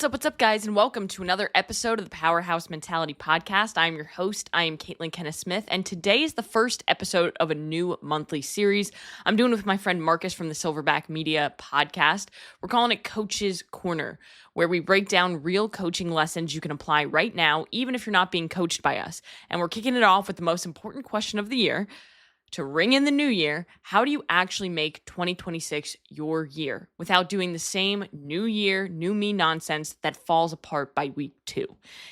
What's up, guys, and welcome to another episode of the Powerhouse Mentality Podcast. I'm your host. I am Caitlin Kenneth Smith, and today is the first episode of a new monthly series I'm doing with my friend Marcus from the Silverback Media Podcast. We're calling it Coach's Corner, where we break down real coaching lessons you can apply right now, even if you're not being coached by us. And we're kicking it off with the most important question of the year. To ring in the new year, how do you actually make 2026 your year without doing the same new year, new me nonsense that falls apart by week 2?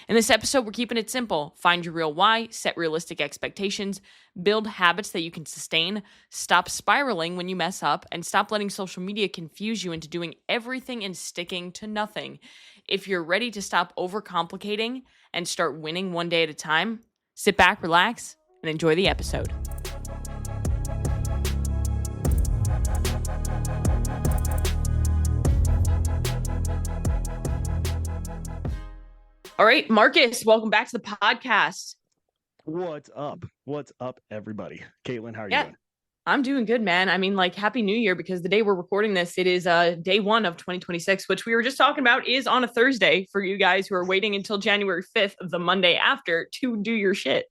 In this episode, we're keeping it simple. Find your real why, set realistic expectations, build habits that you can sustain, stop spiraling when you mess up, and stop letting social media confuse you into doing everything and sticking to nothing. If you're ready to stop overcomplicating and start winning one day at a time, sit back, relax, and enjoy the episode. All right, Marcus, welcome back to the podcast. What's up? What's up, everybody? Caitlin, how are you doing? I'm doing good, man. I mean, Happy New Year, because the day we're recording this, it is day 1 of 2026, which we were just talking about is on a Thursday for you guys who are waiting until January 5th, the Monday after, to do your shit.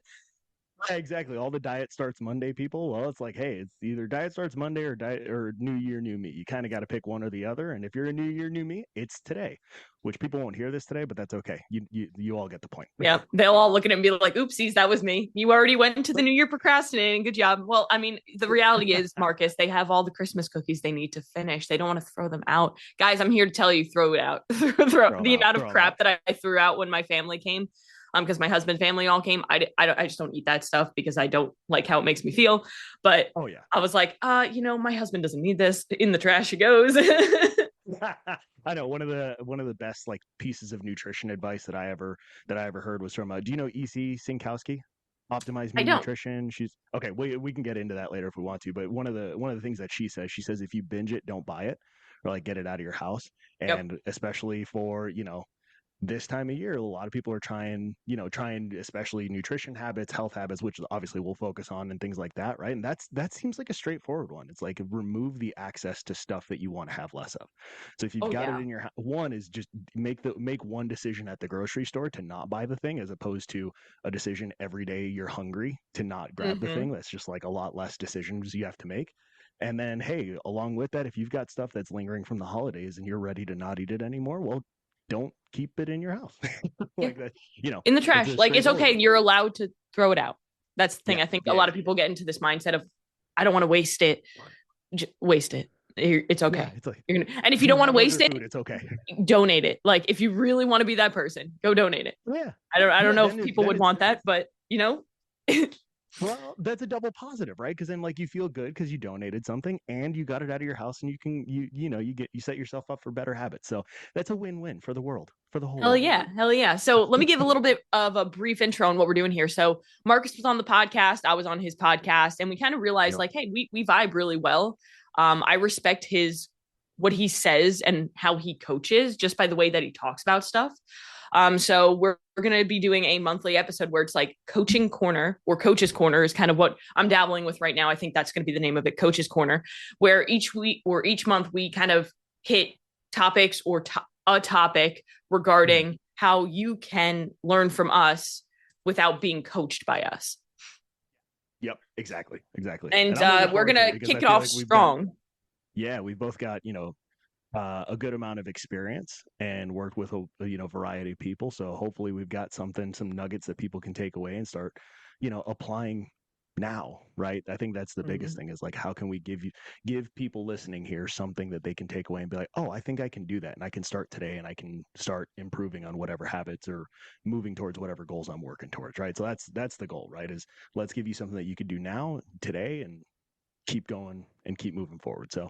Yeah, exactly. All the diet starts Monday people. Well, it's like, hey, it's either diet starts Monday or New Year, New Me. You kind of got to pick one or the other. And if you're a New Year, New Me, it's today, which people won't hear this today, but that's okay. You all get the point. Yeah, they'll all look at it and be like, oopsies, that was me. You already went into the New Year procrastinating. Good job. Well, I mean, the reality is, Marcus, they have all the Christmas cookies they need to finish. They don't want to throw them out. Guys, I'm here to tell you, throw it out. throw the amount of crap that I threw out when my family came. Because my husband's family all came. I just don't eat that stuff because I don't like how it makes me feel. But I was like, my husband doesn't need this. In the trash it goes. I know one of the best like pieces of nutrition advice that I ever heard was from do you know E.C. Sinkowski? Optimize Me Nutrition. She's okay. We can get into that later if we want to. But one of the things that she says if you binge it, don't buy it, or like get it out of your house. And especially for this time of year, a lot of people are trying especially nutrition habits, health habits, which obviously we'll focus on and things like that, right? And that seems like a straightforward one. It's like remove the access to stuff that you want to have less of. So if you've got it in your one is just make one decision at the grocery store to not buy the thing, as opposed to a decision every day you're hungry to not grab the thing. That's just like a lot less decisions you have to make. And then, hey, along with that, if you've got stuff that's lingering from the holidays and you're ready to not eat it anymore, well, don't keep it in your house like that, in the trash. Like, it's okay. You're allowed to throw it out. That's the thing. I think a lot of people get into this mindset of, I don't want to waste it. Just waste it. It's okay. Yeah, it's like, and if you don't want to waste it, it's okay. Donate it. Like, if you really want to be that person, go donate it. Yeah. I don't know if people would want that, but Well, that's a double positive, right? Because then, like, you feel good because you donated something and you got it out of your house, and you set yourself up for better habits. So that's a win-win for the world, for the whole world. Hell yeah. So let me give a little bit of a brief intro on what we're doing here. So Marcus was on the podcast, I was on his podcast, and we kind of realized like, hey, we vibe really well. I respect what he says and how he coaches just by the way that he talks about stuff. So we're going to be doing a monthly episode where it's like Coaching Corner, or Coach's Corner is kind of what I'm dabbling with right now. I think that's going to be the name of it, Coach's Corner, where each week or each month we kind of hit topics or a topic regarding how you can learn from us without being coached by us. Yep, exactly. And we're going to kick it off strong. We've both got, a good amount of experience and worked with a variety of people. So hopefully we've got some nuggets that people can take away and start, applying now, right? I think that's the biggest thing is like, how can we give people listening here something that they can take away and be like, oh, I think I can do that, and I can start today, and I can start improving on whatever habits or moving towards whatever goals I'm working towards, right? So that's the goal, right? Is let's give you something that you could do now, today, and keep going and keep moving forward. So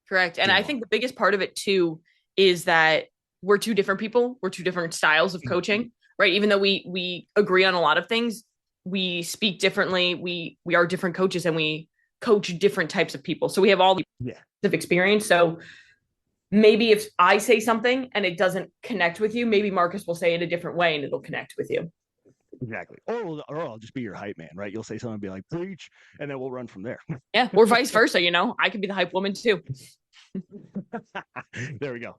correct. And I think the biggest part of it too is that we're two different people. We're two different styles of coaching, right? Even though we agree on a lot of things, we speak differently. We are different coaches, and we coach different types of people. So we have all the of experience. So maybe if I say something and it doesn't connect with you, maybe Marcus will say it a different way and it'll connect with you. Exactly. Or I'll just be your hype man, right? You'll say something and be like, preach, and then we'll run from there. Yeah. Or vice versa. I could be the hype woman too. There we go.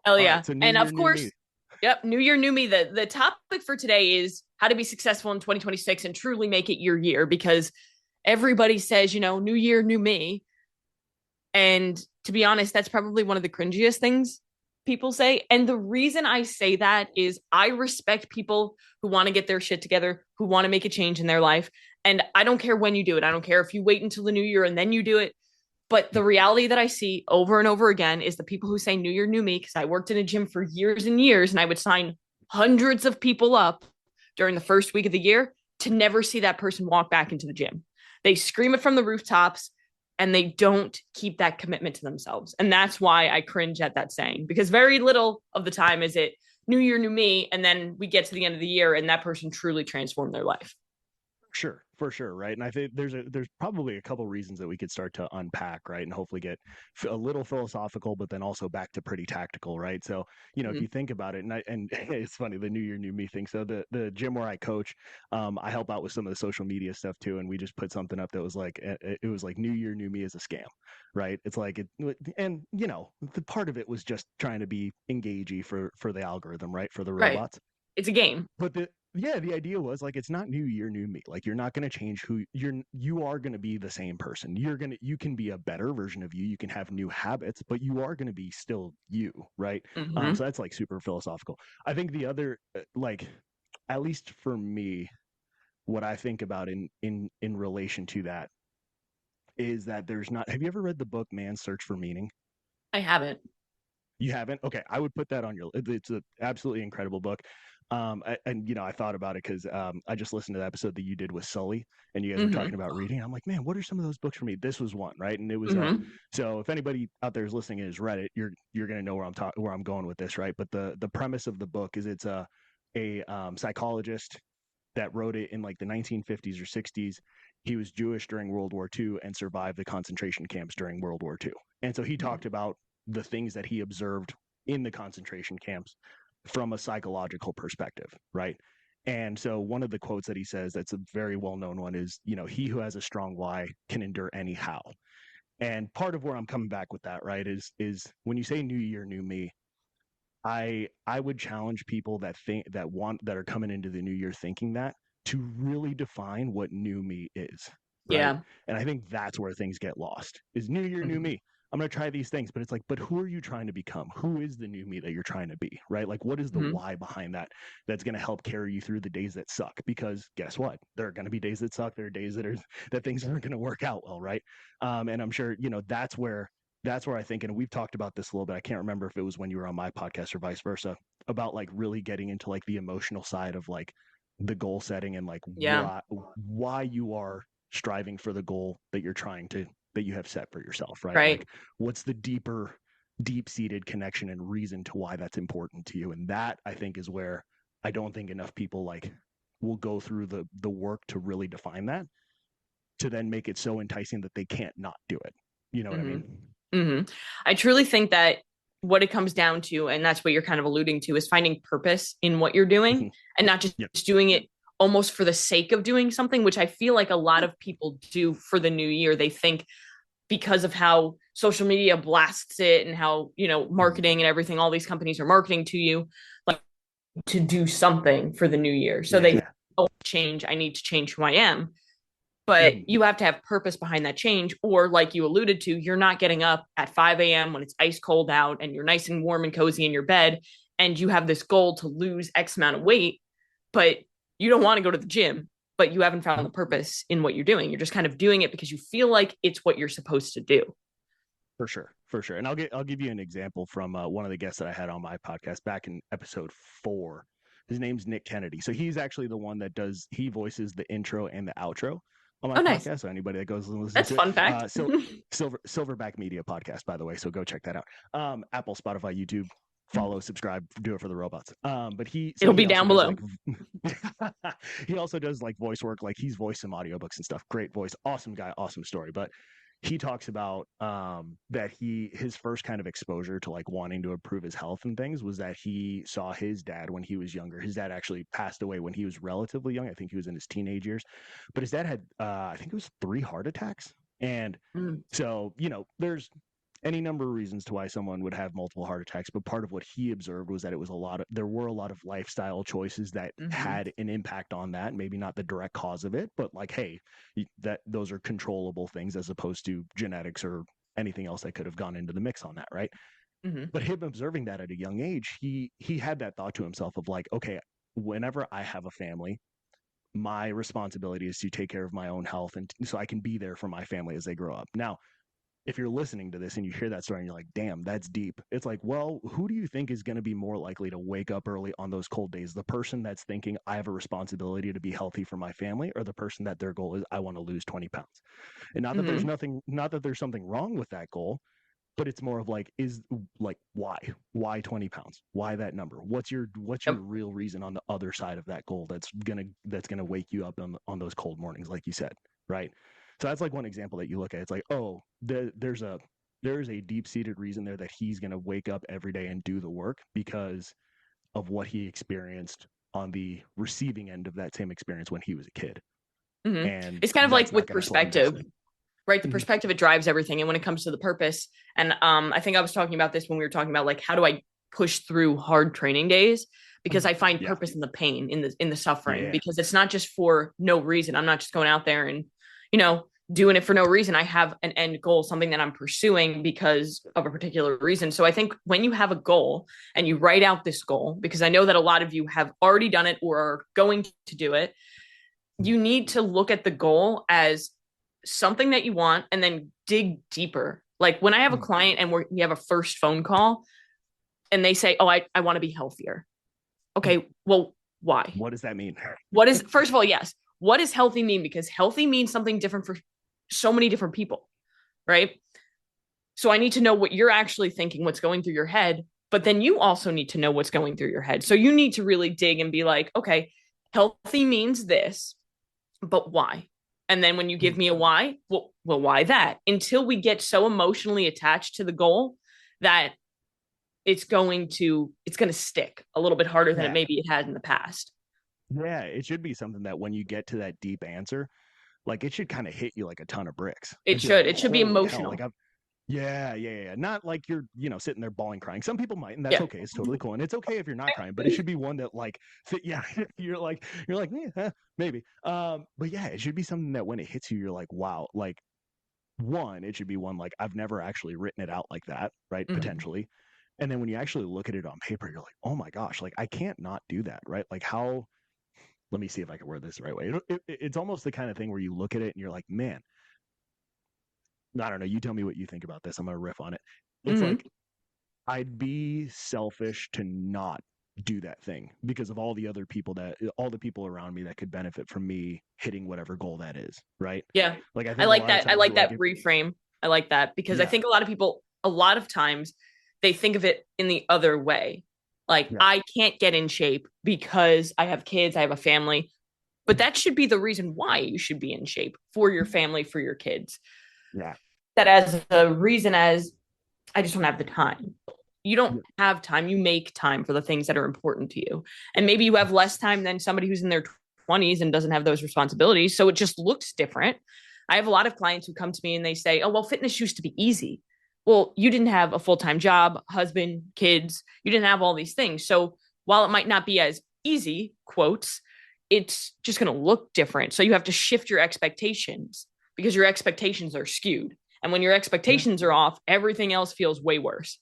Hell yeah. Right, so and of course, Yep. New year, new me. The topic for today is how to be successful in 2026 and truly make it your year, because everybody says, new year, new me. And to be honest, that's probably one of the cringiest things people say. And the reason I say that is I respect people who want to get their shit together, who want to make a change in their life. And I don't care when you do it. I don't care if you wait until the new year and then you do it. But the reality that I see over and over again is the people who say new year, new me, because I worked in a gym for years and years and I would sign hundreds of people up during the first week of the year to never see that person walk back into the gym. They scream it from the rooftops and they don't keep that commitment to themselves. And that's why I cringe at that saying, because very little of the time is it new year, new me. And then we get to the end of the year and that person truly transformed their life. Sure, for sure, right? And I think there's probably a couple reasons that we could start to unpack, right, and hopefully get a little philosophical, but then also back to pretty tactical, right? So, if you think about it, and it's funny, the new year, new me thing. So the gym where I coach, I help out with some of the social media stuff too, and we just put something up that was like it was like new year, new me is a scam, right? It's like and the part of it was just trying to be engagey for the algorithm, right, for the robots. Right. It's a game. But the idea was like, it's not new year, new me. Like, you're not going to change who you are going to be the same person. You can be a better version of you. You can have new habits, but you are going to be still you. Right. Mm-hmm. So that's like super philosophical. I think the other, like, at least for me, what I think about in relation to that is that have you ever read the book Man's Search for Meaning? I haven't. You haven't? Okay. I would put that on it's an absolutely incredible book. I thought about it because I just listened to the episode that you did with Sully, and you guys were talking about reading. I'm like, man, what are some of those books for me? This was one, right? And it was so if anybody out there is listening and has read it, you're gonna know where I'm going with this, right? But the premise of the book is it's a psychologist that wrote it in like the 1950s or 60s. He was Jewish during World War II and survived the concentration camps during World War II. And so he talked about the things that he observed in the concentration camps from a psychological perspective, right? And so one of the quotes that he says that's a very well-known one is, he who has a strong why can endure any how. And part of where I'm coming back with that, right, is when you say new year, new me, I would challenge people that are coming into the new year thinking that to really define what new me is. Right? Yeah. And I think that's where things get lost is new year, new me. I'm going to try these things, but it's like, but who are you trying to become? Who is the new me that you're trying to be, right? Like, what is the why behind that that's going to help carry you through the days that suck? Because guess what? There are going to be days that suck. There are days that things aren't going to work out well, right? And I'm sure, that's where I think, and we've talked about this a little bit. I can't remember if it was when you were on my podcast or vice versa, about like really getting into like the emotional side of like the goal setting and like why you are striving for the goal that you have set for yourself, right? Like, what's the deep-seated connection and reason to why that's important to you? And that, I think, is where I don't think enough people like will go through the work to really define that, to then make it so enticing that they can't not do it. You know what I mean? I truly think that what it comes down to, and that's what you're kind of alluding to, is finding purpose in what you're doing and not just doing it almost for the sake of doing something, which I feel like a lot of people do for the new year. They think because of how social media blasts it and how, marketing and everything, all these companies are marketing to you, like, to do something for the new year. So they change. I need to change who I am. But you have to have purpose behind that change. Or like you alluded to, you're not getting up at 5 a.m. when it's ice cold out and you're nice and warm and cozy in your bed. And you have this goal to lose X amount of weight, but you don't want to go to the gym, but you haven't found the purpose in what you're doing. You're just kind of doing it because you feel like it's what you're supposed to do. For sure. And I'll give you an example from one of the guests that I had on my podcast back in episode 4. His name's Nick Kennedy. So he's actually the one that he voices the intro and the outro on my podcast. So anybody that goes and listens to it. That's fun fact. Silverback Media Podcast, by the way. So go check that out. Apple, Spotify, YouTube. Follow, subscribe, do it for the robots. But it'll be down below. He also does like voice work. Like, he's voiced some audiobooks and stuff. Great voice. Awesome guy. Awesome story. But he talks about that his first kind of exposure to like wanting to improve his health and things was that he saw his dad when he was younger. His dad actually passed away when he was relatively young. I think he was in his teenage years. But his dad had, I think it was 3 heart attacks. And so, any number of reasons to why someone would have multiple heart attacks, but part of what he observed was that there were a lot of lifestyle choices that had an impact on that. Maybe not the direct cause of it, but like, hey, those are controllable things as opposed to genetics or anything else that could have gone into the mix on that, right? But him observing that at a young age, he had that thought to himself of like, okay, whenever I have a family, my responsibility is to take care of my own health, and so I can be there for my family as they grow up. Now, if you're listening to this and you hear that story and you're like, damn, that's deep. It's like, well, who do you think is going to be more likely to wake up early on those cold days? The person that's thinking, I have a responsibility to be healthy for my family, or the person that their goal is, I want to lose 20 pounds? And not that there's not that there's something wrong with that goal, but it's more of like, why 20 pounds? Why that number? What's your real reason on the other side of that goal that's gonna wake you up on those cold mornings, like you said, right? So that's like one example that you look at. It's like, oh, there's a deep-seated reason there that he's gonna wake up every day and do the work because of what he experienced on the receiving end of that same experience when he was a kid. And it's kind of like with perspective. Right. The perspective, it drives everything. And when it comes to the purpose, and I think I was talking about this when we were talking about like, how do I push through hard training days? Because I find purpose in the pain, in the suffering, because it's not just for no reason. I'm not just going out there and, doing it for no reason. I have an end goal, something that I'm pursuing because of a particular reason. So I think when you have a goal and you write out this goal, because I know that a lot of you have already done it or are going to do it, you need to look at the goal as something that you want and then dig deeper. Like when I have a client and we have a first phone call and they say, oh, I want to be healthier. Okay, well, why? What does that mean? First of all, yes. What does healthy mean? Because healthy means something different for so many different people, right? So I need to know what you're actually thinking, what's going through your head, but then you also need to know what's going through your head. So you need to really dig and be like, okay, healthy means this, but why? And then when you give me a why, well, why that? Until we get so emotionally attached to the goal that it's going to stick a little bit harder than maybe it has in the past. Yeah, it should be something that when you get to that deep answer, like it should kind of hit you like a ton of bricks. It should. It should be emotional. Yeah. Not like you're, sitting there bawling, crying. Some people might, and that's okay. It's totally cool. And it's okay if you're not crying, but it should be one that like, you're like, maybe. But yeah, it should be something that when it hits you, you're like, wow, like it should be one, like I've never actually written it out like that, right? Potentially. And then when you actually look at it on paper, you're like, oh my gosh, like I can't not do that, right? Like let me see if I can word this the right way. It's almost the kind of thing where you look at it and you're like, man, I don't know. You tell me what you think about this. I'm going to riff on it. It's like, I'd be selfish to not do that thing because of all the people around me that could benefit from me hitting whatever goal that is. Right. Yeah. Like I like that. I like that reframe. I like that because I think a lot of people, a lot of times they think of it in the other way. Like I can't get in shape because I have kids, I have a family, but that should be the reason why you should be in shape for your family, for your kids. Yeah. That as a reason as I just don't have the time. You don't have time. You make time for the things that are important to you. And maybe you have less time than somebody who's in their 20s and doesn't have those responsibilities. So it just looks different. I have a lot of clients who come to me and they say, oh, well, fitness used to be easy. Well, you didn't have a full-time job, husband, kids. You didn't have all these things. So while it might not be as easy, quotes, it's just going to look different. So you have to shift your expectations because your expectations are skewed. And when your expectations are off, everything else feels way worse.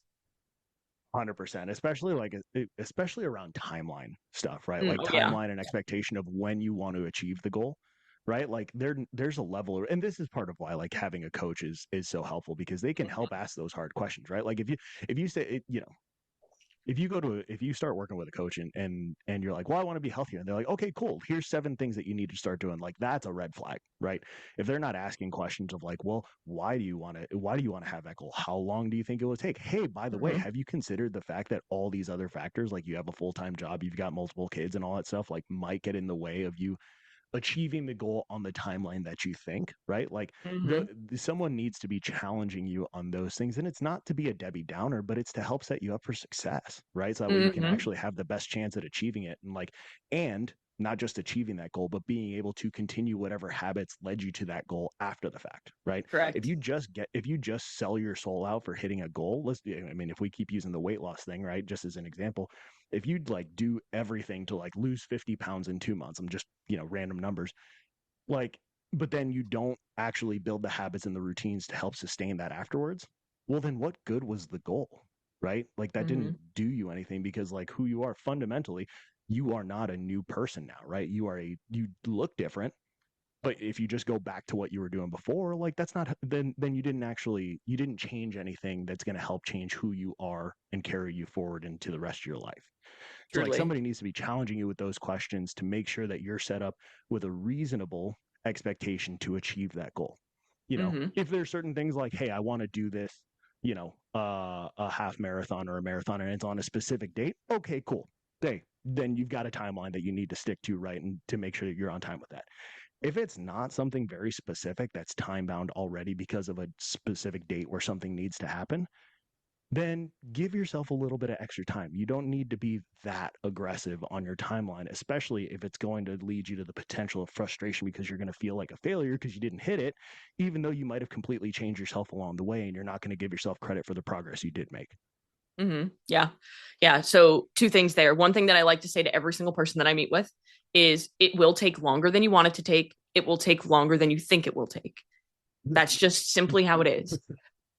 100%, especially around timeline stuff, right? Like timeline and expectation of when you want to achieve the goal, right? Like there's a level, and this is part of why like having a coach is so helpful because they can help ask those hard questions, right? Like if you say, if you start working with a coach and you're like, well, I want to be healthier. And they're like, okay, cool. Here's 7 things that you need to start doing. Like, that's a red flag, right? If they're not asking questions of like, well, why do you want to have that goal? How long do you think it will take? Hey, by the way, have you considered the fact that all these other factors, like you have a full-time job, you've got multiple kids and all that stuff, like might get in the way of you achieving the goal on the timeline that you think, right? Like someone needs to be challenging you on those things. And it's not to be a Debbie Downer, but it's to help set you up for success, right? So that way you can actually have the best chance at achieving it. And not just achieving that goal, but being able to continue whatever habits led you to that goal after the fact, right? Correct. If you just sell your soul out for hitting a goal, if we keep using the weight loss thing, right, just as an example, if you'd like do everything to like lose 50 pounds in 2 months, I'm just, random numbers, like, but then you don't actually build the habits and the routines to help sustain that afterwards, well, then what good was the goal, right? Like that didn't do you anything, because like who you are fundamentally, you are not a new person now, right? You look different, but if you just go back to what you were doing before, like that's not, then you didn't change anything that's going to help change who you are and carry you forward into the rest of your life. So like somebody needs to be challenging you with those questions to make sure that you're set up with a reasonable expectation to achieve that goal. If there's certain things like, hey, I want to do this, a half marathon or a marathon, and it's on a specific date. Okay, cool. Then you've got a timeline that you need to stick to, right? And to make sure that you're on time with that. If it's not something very specific that's time bound already because of a specific date where something needs to happen, then give yourself a little bit of extra time. You don't need to be that aggressive on your timeline, especially if it's going to lead you to the potential of frustration because you're going to feel like a failure because you didn't hit it, even though you might have completely changed yourself along the way and you're not going to give yourself credit for the progress you did make. Yeah. Yeah. So 2 things there. One thing that I like to say to every single person that I meet with is it will take longer than you want it to take. It will take longer than you think it will take. That's just simply how it is.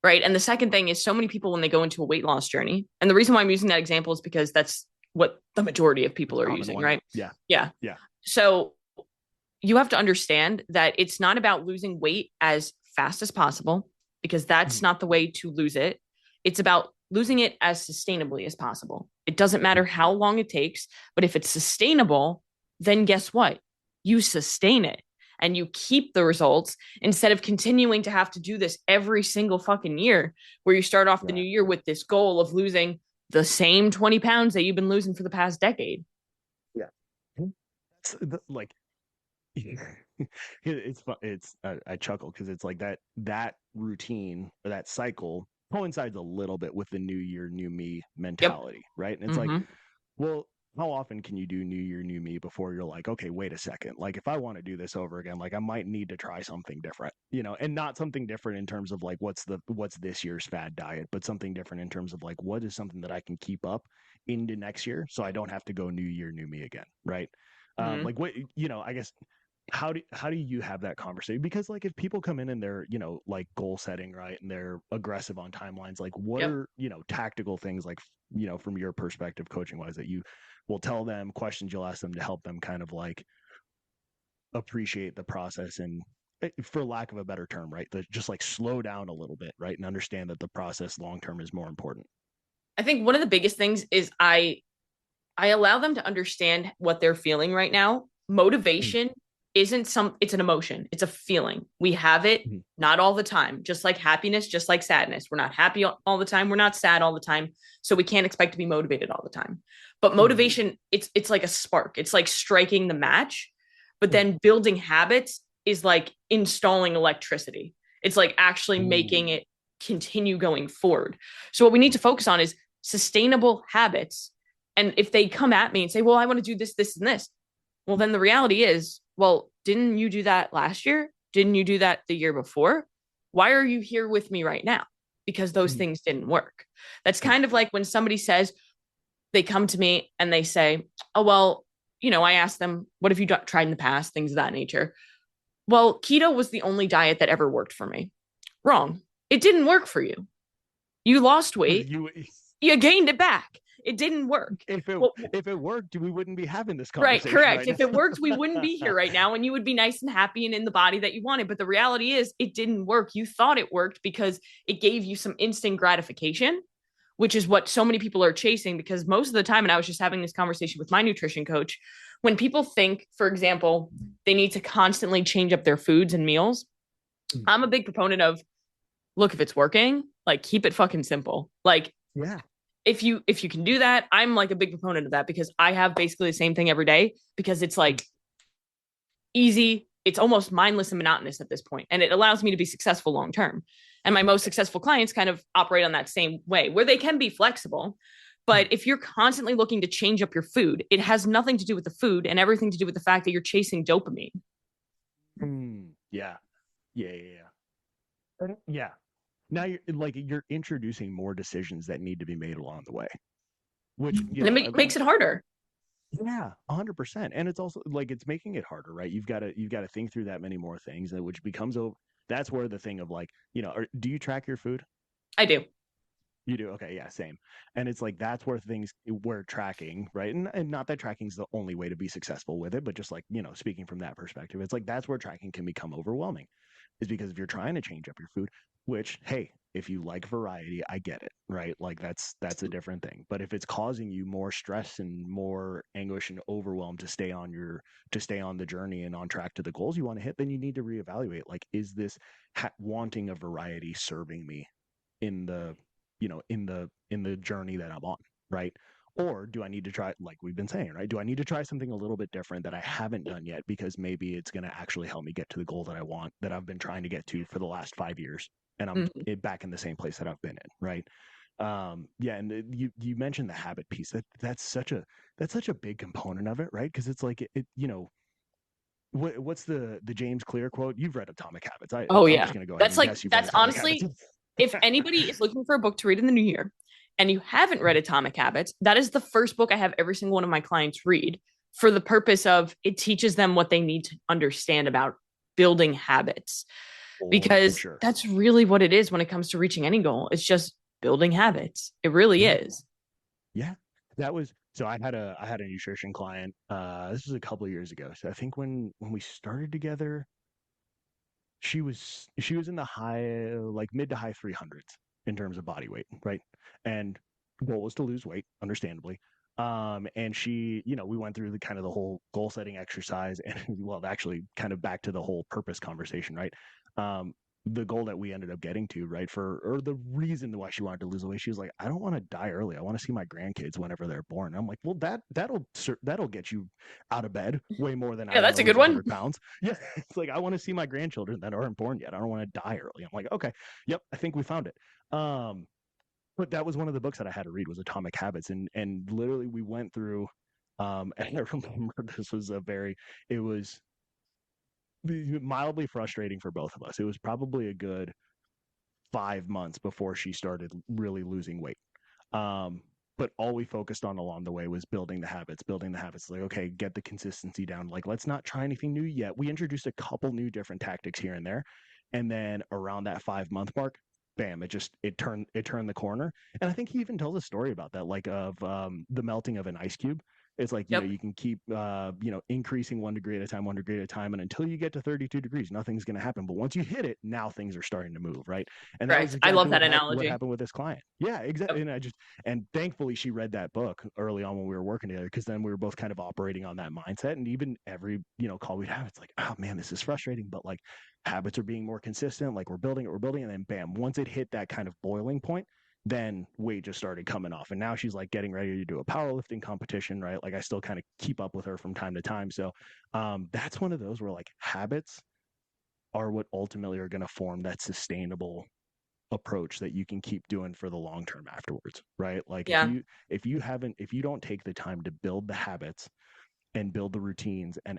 Right. And the second thing is so many people, when they go into a weight loss journey, and the reason why I'm using that example is because that's what the majority of people are using, right? Yeah. Yeah. Yeah. So you have to understand that it's not about losing weight as fast as possible, because that's not the way to lose it. It's about losing it as sustainably as possible. It doesn't matter how long it takes, but if it's sustainable, then guess what? You sustain it and you keep the results instead of continuing to have to do this every single fucking year, where you start off the new year with this goal of losing the same 20 pounds that you've been losing for the past decade. Yeah. Like, I chuckle because it's like that routine or that cycle coincides a little bit with the new year, new me mentality, right? And it's like, well, how often can you do new year, new me before you're like, okay, wait a second. Like if I want to do this over again, like I might need to try something different, and not something different in terms of like, what's this year's fad diet, but something different in terms of like, what is something that I can keep up into next year so I don't have to go new year, new me again. Right. Like what, I guess, how do you have that conversation? Because like if people come in and they're, like goal setting, right, and they're aggressive on timelines, like what are, tactical things like, from your perspective, coaching wise, that you will tell them, questions you'll ask them to help them kind of like appreciate the process and, for lack of a better term, right, just like slow down a little bit, right, and understand that the process long term is more important. I think one of the biggest things is I allow them to understand what they're feeling right now. Motivation it's an emotion. It's a feeling. We have it not all the time, just like happiness, just like sadness. We're not happy all the time. We're not sad all the time. So we can't expect to be motivated all the time. But motivation, it's like a spark. It's like striking the match. But then building habits is like installing electricity. It's like actually making it continue going forward. So what we need to focus on is sustainable habits. And if they come at me and say, well, I want to do this, this, and this. Well, then the reality is, well, didn't you do that last year? Didn't you do that the year before? Why are you here with me right now? Because those things didn't work. That's kind of like when somebody says, they come to me and they say, oh, well, I asked them, what have you tried in the past? Things of that nature. Well, keto was the only diet that ever worked for me. Wrong. It didn't work for you. You lost weight. You gained it back. It didn't work. If it worked, we wouldn't be having this conversation. Right, correct. If it worked, we wouldn't be here right now, and you would be nice and happy and in the body that you wanted. But the reality is it didn't work. You thought it worked because it gave you some instant gratification, which is what so many people are chasing. Because most of the time, and I was just having this conversation with my nutrition coach, when people think, for example, they need to constantly change up their foods and meals, I'm a big proponent of, look, if it's working, like keep it fucking simple. Like, yeah. If you can do that, I'm like a big proponent of that, because I have basically the same thing every day, because it's like easy. It's almost mindless and monotonous at this point. And it allows me to be successful long-term. And my most successful clients kind of operate on that same way, where they can be flexible, But if you're constantly looking to change up your food, it has nothing to do with the food and everything to do with the fact that you're chasing dopamine. Yeah. Yeah. Now you're introducing more decisions that need to be made along the way, which, makes it harder. Yeah, 100%. And it's also like, it's making it harder, right? You've got to think through that many more things, which becomes that's where the thing of like, do you track your food? I do. You do? Okay. Yeah, same. And it's like, that's where we're tracking, right? And not that tracking is the only way to be successful with it, but just like, speaking from that perspective, it's like, that's where tracking can become overwhelming, is because if you're trying to change up your food, which, hey, if you like variety, I get it, right? Like that's a different thing. But if it's causing you more stress and more anguish and overwhelm to stay on the journey and on track to the goals you want to hit, then you need to reevaluate. Like, is this wanting a variety serving me in the in the journey that I'm on, right? Or do I need to try, like we've been saying, right? Do I need to try something a little bit different that I haven't done yet, because maybe it's going to actually help me get to the goal that I want, that I've been trying to get to for the last 5 years, and I'm back in the same place that I've been in, right? Yeah, and you mentioned the habit piece. That's such a big component of it, right? Because it's like what's the James Clear quote? You've read Atomic Habits. I'm just going to go ahead and guess you've read that's Atomic honestly. Habits. If anybody is looking for a book to read in the new year and you haven't read Atomic Habits, that is the first book I have every single one of my clients read, for the purpose of it teaches them what they need to understand about building habits. Because that's really what it is when it comes to reaching any goal. It's just building habits. It really is. Yeah. So I had a nutrition client. This was a couple of years ago. So I think when we started together, she was in the high, like mid to high 300s in terms of body weight, right? And goal was to lose weight, understandably. And she, we went through the whole goal setting exercise, and well, actually kind of back to the whole purpose conversation, right? The goal that we ended up getting to, right, or the reason why she wanted to lose weight, she was like, I don't want to die early. I want to see my grandkids whenever they're born. And I'm like, well, that'll get you out of bed way more than that's a good one. 100 pounds. Yeah, it's like, I want to see my grandchildren that aren't born yet. I don't want to die early. I'm like, okay, yep, I think we found it. But that was one of the books that I had to read, was Atomic Habits, and literally we went through, and I remember this was it was mildly frustrating for both of us. It was probably a good 5 months before she started really losing weight. But all we focused on along the way was building the habits. Like, okay, get the consistency down. Like, let's not try anything new yet. We introduced a couple new different tactics here and there. And then around that 5-month mark, bam, it turned the corner. And I think he even tells a story about that, like of the melting of an ice cube. It's like, you can keep, increasing 1 degree at a time, and until you get to 32 degrees, nothing's going to happen. But once you hit it, now things are starting to move, right? And that was exactly I love that analogy. What happened with this client. Yeah, exactly. Yep. And thankfully she read that book early on when we were working together, because then we were both kind of operating on that mindset. And even every, call we'd have, it's like, oh man, this is frustrating, but like habits are being more consistent. Like we're building it. And then bam, once it hit that kind of boiling point, then weight just started coming off. And now she's like getting ready to do a powerlifting competition, right? Like I still kind of keep up with her from time to time. So that's one of those where like habits are what ultimately are going to form that sustainable approach that you can keep doing for the long term afterwards, right? Like if you don't take the time to build the habits and build the routines and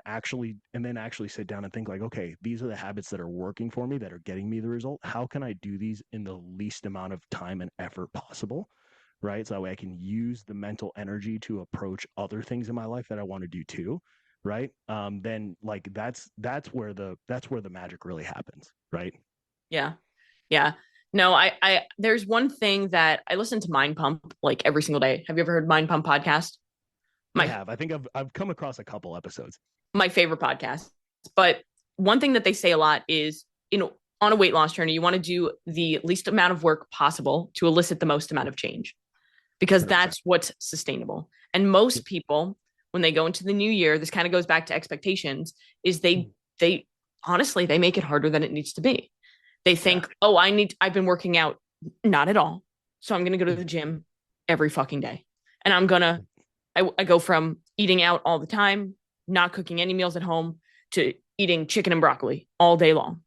then actually sit down and think like, okay, these are the habits that are working for me, that are getting me the result. How can I do these in the least amount of time and effort possible? Right. So that way I can use the mental energy to approach other things in my life that I want to do too. Right. Then like that's where the magic really happens. Right. Yeah. Yeah. No, I there's one thing that I listen to Mind Pump like every single day. Have you ever heard Mind Pump podcast? I have. I think I've come across a couple episodes. My favorite podcast. But one thing that they say a lot is, on a weight loss journey, you want to do the least amount of work possible to elicit the most amount of change, because 100%. That's what's sustainable. And most people, when they go into the new year, this kind of goes back to expectations, is they honestly, they make it harder than it needs to be. They think, I've been working out. Not at all. So I'm going to go to the gym every fucking day. And I go from eating out all the time, not cooking any meals at home, to eating chicken and broccoli all day long.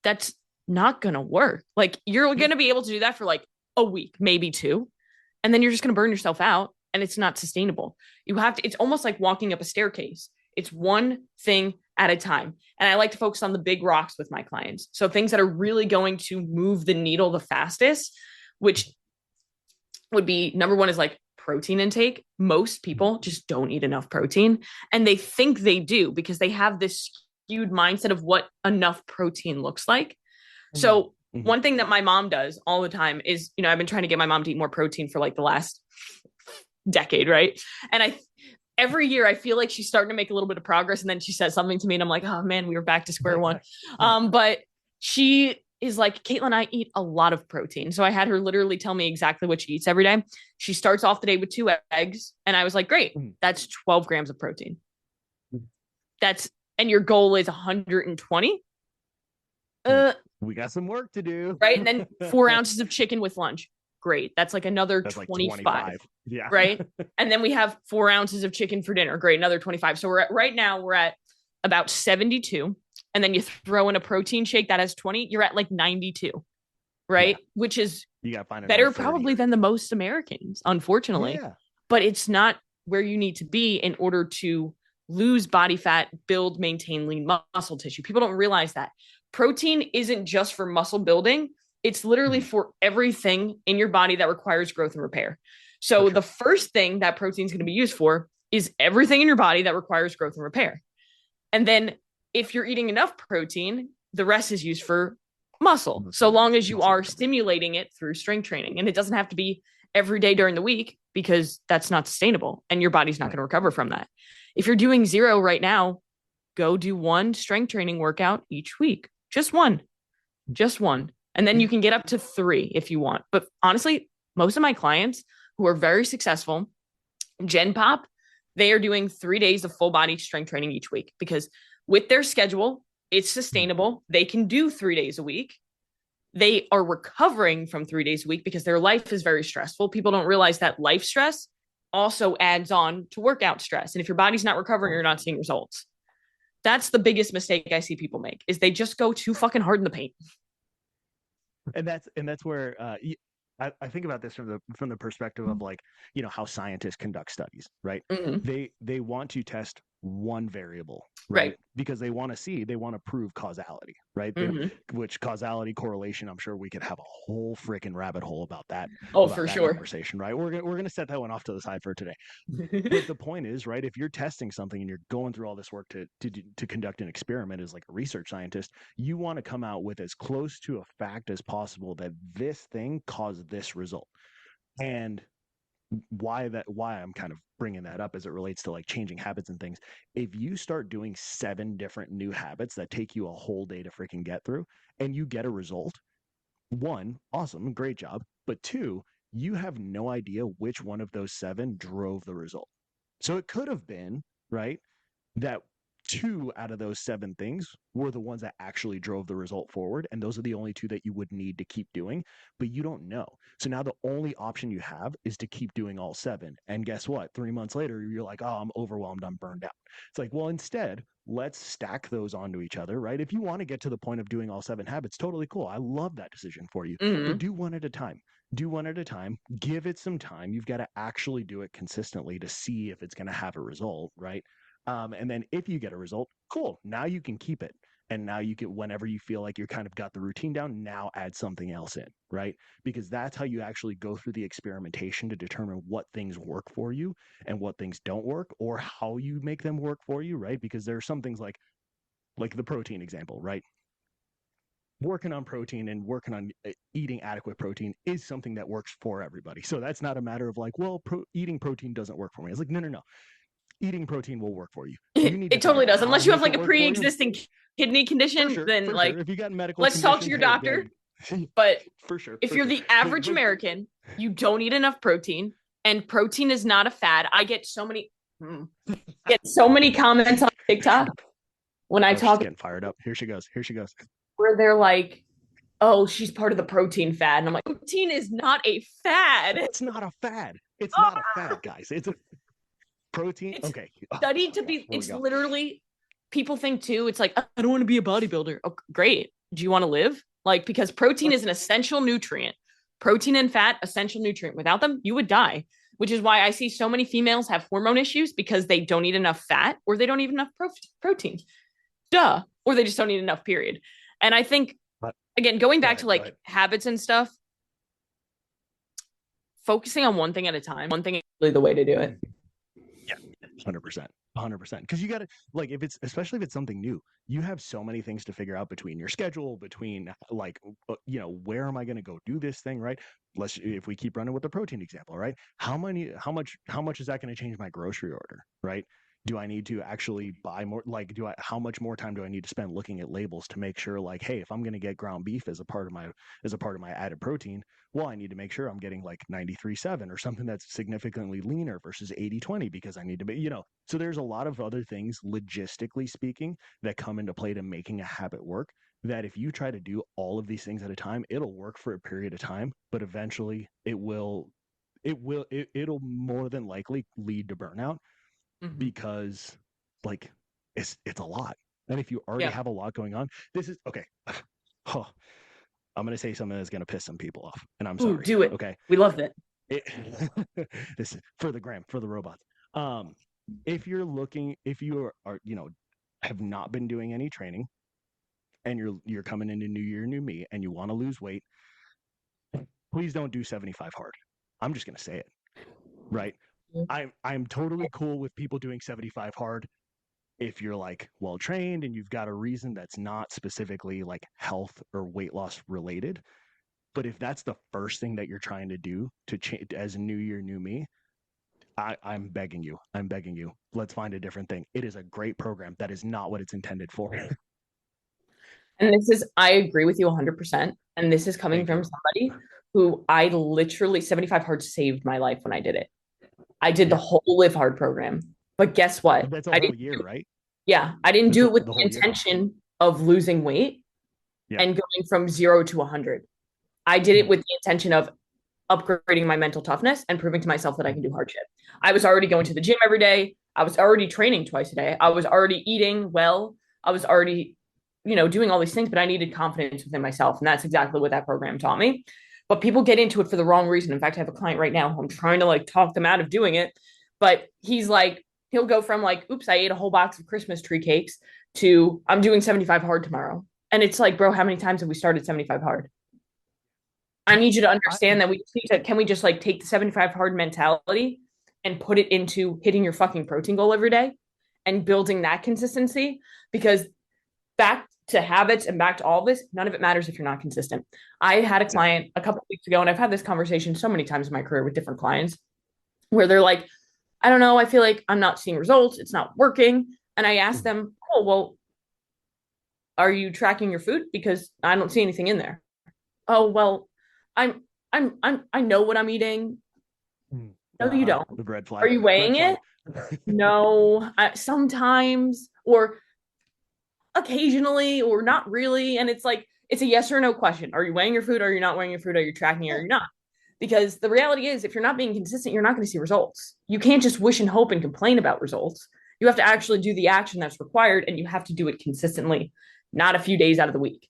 That's not going to work. Like, you're going to be able to do that for like a week, maybe 2. and then you're just going to burn yourself out, and it's not sustainable. You have to, it's almost like walking up a staircase. It's one thing at a time. And I like to focus on the big rocks with my clients. So things that are really going to move the needle the fastest, which would be number one is like protein intake. Most people just don't eat enough protein, and they think they do because they have this skewed mindset of what enough protein looks like. So one thing that my mom does all the time is, you know, I've been trying to get my mom to eat more protein for like the last decade, right? And every year I feel like she's starting to make a little bit of progress, and then she says something to me and I'm like, oh man, we were back to square one. But she is like, Caitlin, I eat a lot of protein. So I had her literally tell me exactly what she eats every day. She starts off the day with 2 eggs. And I was like, great, that's 12 grams of protein. And your goal is 120. We got some work to do. Right. And then 4 ounces of chicken with lunch. Great. That's like another 25. Like yeah. Right. And then we have 4 ounces of chicken for dinner. Great. Another 25. So right now we're at about 72. And then you throw in a protein shake that has 20, you're at like 92. Right. Yeah. Which is better probably than the most Americans, unfortunately. Yeah. But it's not where you need to be in order to lose body fat, build, maintain lean muscle tissue. People don't realize that protein isn't just for muscle building. It's literally for everything in your body that requires growth and repair. So the first thing that protein is going to be used for is everything in your body that requires growth and repair. And then if you're eating enough protein, the rest is used for muscle, so long as you are stimulating it through strength training. And it doesn't have to be every day during the week, because that's not sustainable and your body's not going to recover from that. If you're doing 0 right now, go do 1 strength training workout each week. Just one. And then you can get up to 3 if you want. But honestly, most of my clients who are very successful, Gen Pop, they are doing 3 days of full body strength training each week, because with their schedule, it's sustainable. They can do 3 days a week. They are recovering from 3 days a week because their life is very stressful. People don't realize that life stress also adds on to workout stress. And if your body's not recovering, you're not seeing results. That's the biggest mistake I see people make, is they just go too fucking hard in the paint. And that's where I think about this from the perspective of, like, you know, how scientists conduct studies, right? They want to test one variable, right? Because they want to prove causality, right? Which causality, correlation, I'm sure we could have a whole freaking rabbit hole about that. For sure. Conversation, right? We're gonna set that one off to the side for today. But the point is, right, if you're testing something and you're going through all this work to conduct an experiment as like a research scientist, you want to come out with as close to a fact as possible that this thing caused this result. And why I'm kind of bringing that up as it relates to like changing habits and things. If you start doing 7 different new habits that take you a whole day to freaking get through, and you get a result, 1, awesome, great job. But 2, you have no idea which one of those 7 drove the result. So it could have been, right, that 2 out of those 7 things were the ones that actually drove the result forward. And those are the only 2 that you would need to keep doing, but you don't know. So now the only option you have is to keep doing all 7. And guess what? 3 months later, you're like, oh, I'm overwhelmed, I'm burned out. It's like, well, instead, let's stack those onto each other, right? If you want to get to the point of doing all 7 habits, totally cool. I love that decision for you. But do one at a time. Do one at a time. Give it some time. You've got to actually do it consistently to see if it's going to have a result, right? And then if you get a result, cool. Now you can keep it. And now you can, whenever you feel like you're kind of got the routine down, now add something else in, right? Because that's how you actually go through the experimentation to determine what things work for you and what things don't work, or how you make them work for you, right? Because there are some things like the protein example, right? Working on protein and working on eating adequate protein is something that works for everybody. So that's not a matter of like, well, eating protein doesn't work for me. It's like, no. Eating protein will work for you. It totally does. Unless you have like a pre-existing kidney condition, then like, if you got medical, let's talk to your doctor. But for sure, if you're the average American, you don't eat enough protein, and protein is not a fad. I get so many comments on TikTok when I talk. Getting fired up. Here she goes. Where they're like, oh, she's part of the protein fad. And I'm like, protein is not a fad. It's not a fad. It's not a fad, guys. It's a protein. It's okay. Studied to be, it's literally, people think too, it's like, I don't want to be a bodybuilder. Oh, great. Do you want to live? Like, because protein is an essential nutrient Protein and fat, essential nutrient. Without them, you would die, which is why I see so many females have hormone issues because they don't eat enough fat or they don't eat enough protein. Duh. Or they just don't eat enough, period. And I think, again, going back to like habits and stuff, focusing on one thing at a time, one thing is really the way to do it. Yeah, 100%. 100%. Because you got to, like, especially if it's something new, you have so many things to figure out between your schedule, between like, where am I going to go do this thing, right? If we keep running with the protein example, right? How much is that going to change my grocery order, right? Do I need to actually buy more? Like, how much more time do I need to spend looking at labels to make sure, like, hey, if I'm going to get ground beef as a part of my added protein, well, I need to make sure I'm getting like 93.7 or something that's significantly leaner versus 80-20 because I need to be, so there's a lot of other things, logistically speaking, that come into play to making a habit work, that if you try to do all of these things at a time, it'll work for a period of time, but eventually it'll more than likely lead to burnout. Because like it's a lot. And if you already have a lot going on, this is okay. I'm going to say something that's going to piss some people off, and I'm sorry. Do it. Okay. We love it. This is for the gram, for the robots. If you are, have not been doing any training and you're coming into New Year, New Me, and you want to lose weight, please don't do 75 hard. I'm just going to say it, right? I'm totally cool with people doing 75 hard if you're like well trained and you've got a reason that's not specifically like health or weight loss related. But if that's the first thing that you're trying to do to change as a New Year, New Me, I'm begging you. Let's find a different thing. It is a great program. That is not what it's intended for. And I agree with you 100%. And this is coming from somebody who I literally 75 hard saved my life when I did it. I did the whole Live Hard program. But guess what? That's a whole year, right? Yeah. I didn't do it with the intention of losing weight and going from 0 to 100. I did it with the intention of upgrading my mental toughness and proving to myself that I can do hardship. I was already going to the gym every day. I was already training twice a day. I was already eating well. I was already, doing all these things, but I needed confidence within myself. And that's exactly what that program taught me. But people get into it for the wrong reason. In fact, I have a client right now who I'm trying to like talk them out of doing it. But he's like, he'll go from like, oops, I ate a whole box of Christmas tree cakes to I'm doing 75 hard tomorrow. And it's like, bro, how many times have we started 75 hard? I need you to understand that can we just like take the 75 hard mentality and put it into hitting your fucking protein goal every day and building that consistency? Because back to habits and back to all this, none of it matters if you're not consistent. I had a client a couple of weeks ago, and I've had this conversation so many times in my career with different clients where they're like, I don't know, I feel like I'm not seeing results. It's not working. And I asked them, oh, well, are you tracking your food? Because I don't see anything in there. Oh, well, I know what I'm eating. No, you don't. The red flag. Are you weighing it? No, sometimes or occasionally or not really. And it's like, it's a yes or no question. Are you weighing your food? Are you not weighing your food? Are you tracking it? Or are you not? Because the reality is, if you're not being consistent, you're not going to see results. You can't just wish and hope and complain about results. You have to actually do the action that's required, and you have to do it consistently, not a few days out of the week.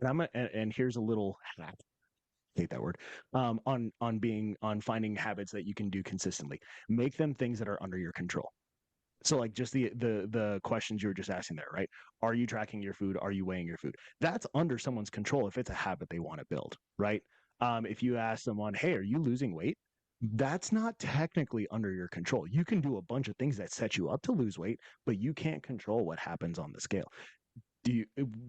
And here's a little hack. Hate that word. On finding habits that you can do consistently. Make them things that are under your control. So like just the questions you were just asking there, right? Are you tracking your food? Are you weighing your food? That's under someone's control if it's a habit they want to build, right? If you ask someone, hey, are you losing weight? That's not technically under your control. You can do a bunch of things that set you up to lose weight, but you can't control what happens on the scale.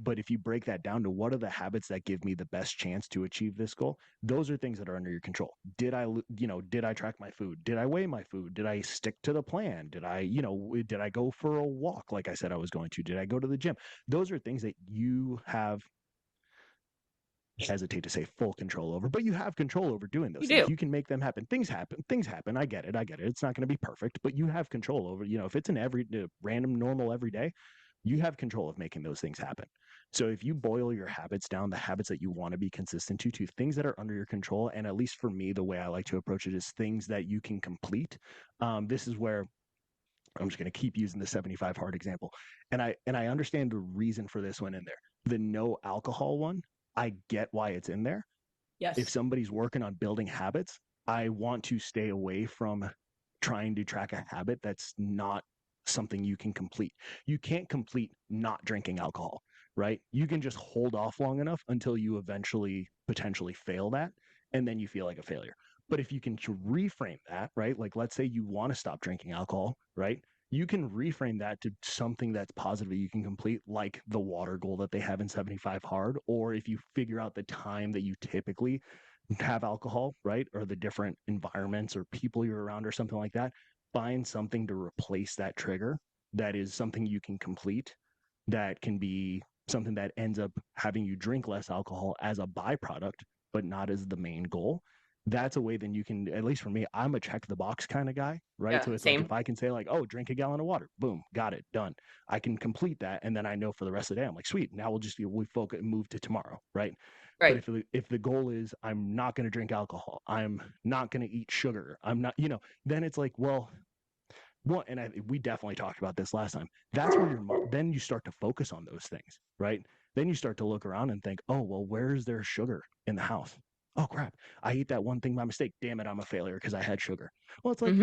But if you break that down to what are the habits that give me the best chance to achieve this goal, those are things that are under your control. Did I track my food? Did I weigh my food? Did I stick to the plan? Did I go for a walk like I said I was going to? Did I go to the gym? Those are things that you have, hesitate to say full control over, but you have control over doing those things. You can make them happen. Things happen. I get it. It's not going to be perfect, but you have control over, if it's an random normal every day, you have control of making those things happen. So if you boil your habits down, the habits that you want to be consistent to things that are under your control, and at least for me, the way I like to approach it is things that you can complete. This is where I'm just going to keep using the 75 hard example. And I understand the reason for this one in there. The no alcohol one, I get why it's in there. Yes. If somebody's working on building habits, I want to stay away from trying to track a habit that's not something you can complete. You can't complete not drinking alcohol, right? You can just hold off long enough until you eventually potentially fail that, and then you feel like a failure. But if you can reframe that, right? Like, let's say you want to stop drinking alcohol, right? You can reframe that to something that's positive you can complete, like the water goal that they have in 75 hard. Or if you figure out the time that you typically have alcohol, right? Or the different environments or people you're around or something like that, find something to replace that trigger that is something you can complete, that can be something that ends up having you drink less alcohol as a byproduct, but not as the main goal. That's a way then you can, at least for me, I'm a check the box kind of guy, right? Yeah, So it's same. like if I can say like, oh, drink a gallon of water, boom, got it, done. I can complete that, and then I know for the rest of the day, I'm like, sweet. Now we focus and move to tomorrow, right? But Right. if the goal is I'm not going to drink alcohol, I'm not going to eat sugar, I'm not, then it's like, well, what? And we definitely talked about this last time. That's where then you start to focus on those things, right? Then you start to look around and think, oh, well, where is there sugar in the house? Oh crap, I ate that one thing by mistake. Damn it, I'm a failure because I had sugar. Well, it's like,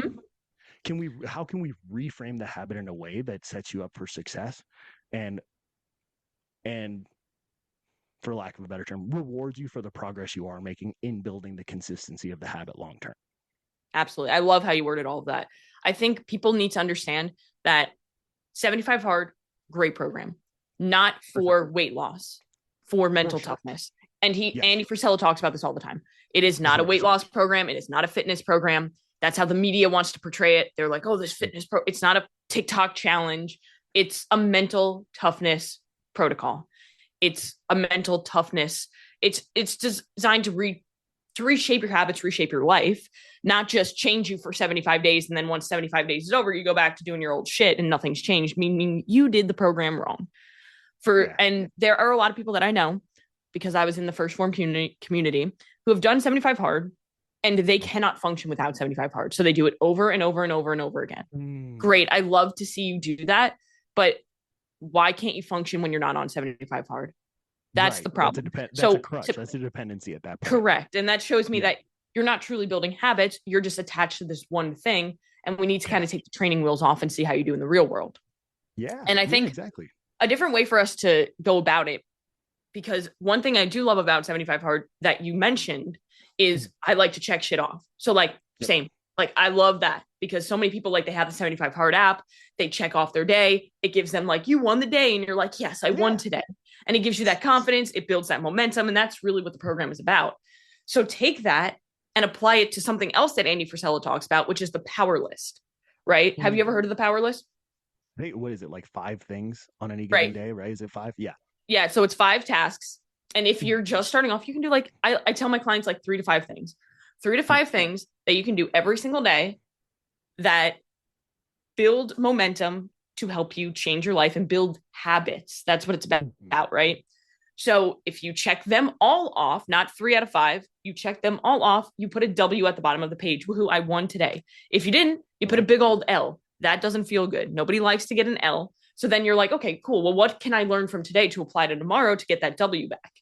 how can we reframe the habit in a way that sets you up for success, and and for lack of a better term, rewards you for the progress you are making in building the consistency of the habit long term? Absolutely. I love how you worded all of that. I think people need to understand that 75 hard, great program, not for weight loss, for mental toughness. And Andy Frisella talks about this all the time. It is not 100%. A weight loss program. It is not a fitness program. That's how the media wants to portray it. They're like, oh, this fitness it's not a TikTok challenge. It's a mental toughness protocol. It's a mental toughness. It's designed to reshape your habits, reshape your life, not just change you for 75 days. And then once 75 days is over, you go back to doing your old shit and nothing's changed, meaning you did the program wrong. And there are a lot of people that I know, because I was in the first form community, who have done 75 hard and they cannot function without 75 hard. So they do it over and over and over and over again. Great. I love to see you do that. But why can't you function when you're not on 75 hard? That's the problem. That's a crutch. That's a dependency at that point. Correct. And that shows me that you're not truly building habits. You're just attached to this one thing. And we need to kind of take the training wheels off and see how you do in the real world. Yeah. And I think exactly a different way for us to go about it, because one thing I do love about 75 hard that you mentioned is I like to check shit off. So same, like I love that, because so many people, like, they have the 75 hard app, they check off their day. It gives them like, you won the day. And you're like, yes, I won today. And it gives you that confidence. It builds that momentum. And that's really what the program is about. So take that and apply it to something else that Andy Frisella talks about, which is the power list, right? Have you ever heard of the power list? Hey, what is it, like 5 things on any given day, right? Is it 5? Yeah. Yeah. So it's 5 tasks. And if you're just starting off, you can do I tell my clients 3 to 5 things, 3 to 5 things that you can do every single day that build momentum to help you change your life and build habits. That's what it's about, right? So if you check them all off, not 3 out of 5, you check them all off, you put a W at the bottom of the page. Woohoo, I won today. If you didn't, you put a big old L. That doesn't feel good. Nobody likes to get an L. So then you're like, okay, cool. Well, what can I learn from today to apply to tomorrow to get that W back?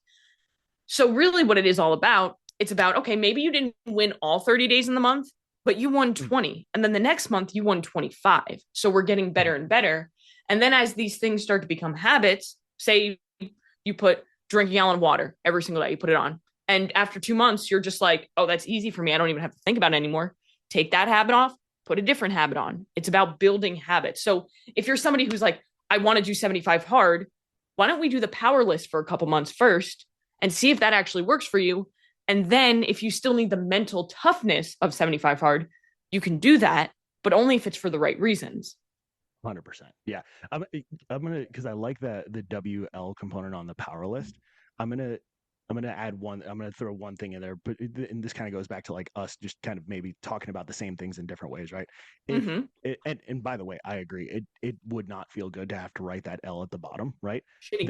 So really what it is all about, it's about, okay, maybe you didn't win all 30 days in the month, but you won 20. And then the next month you won 25. So we're getting better and better. And then as these things start to become habits, say you put drink a gallon of water every single day, you put it on. And after 2 months, you're just like, oh, that's easy for me. I don't even have to think about it anymore. Take that habit off, put a different habit on. It's about building habits. So if you're somebody who's like, I want to do 75 hard, why don't we do the power list for a couple months first and see if that actually works for you? And then if you still need the mental toughness of 75 hard, you can do that, but only if it's for the right reasons. 100%. Yeah. I'm going to, because I like the WL component on the power list. I'm going to add one. I'm going to throw one thing in there, but and this kind of goes back to like us just kind of maybe talking about the same things in different ways, right? And by the way, I agree. It would not feel good to have to write that L at the bottom, right? Shitty.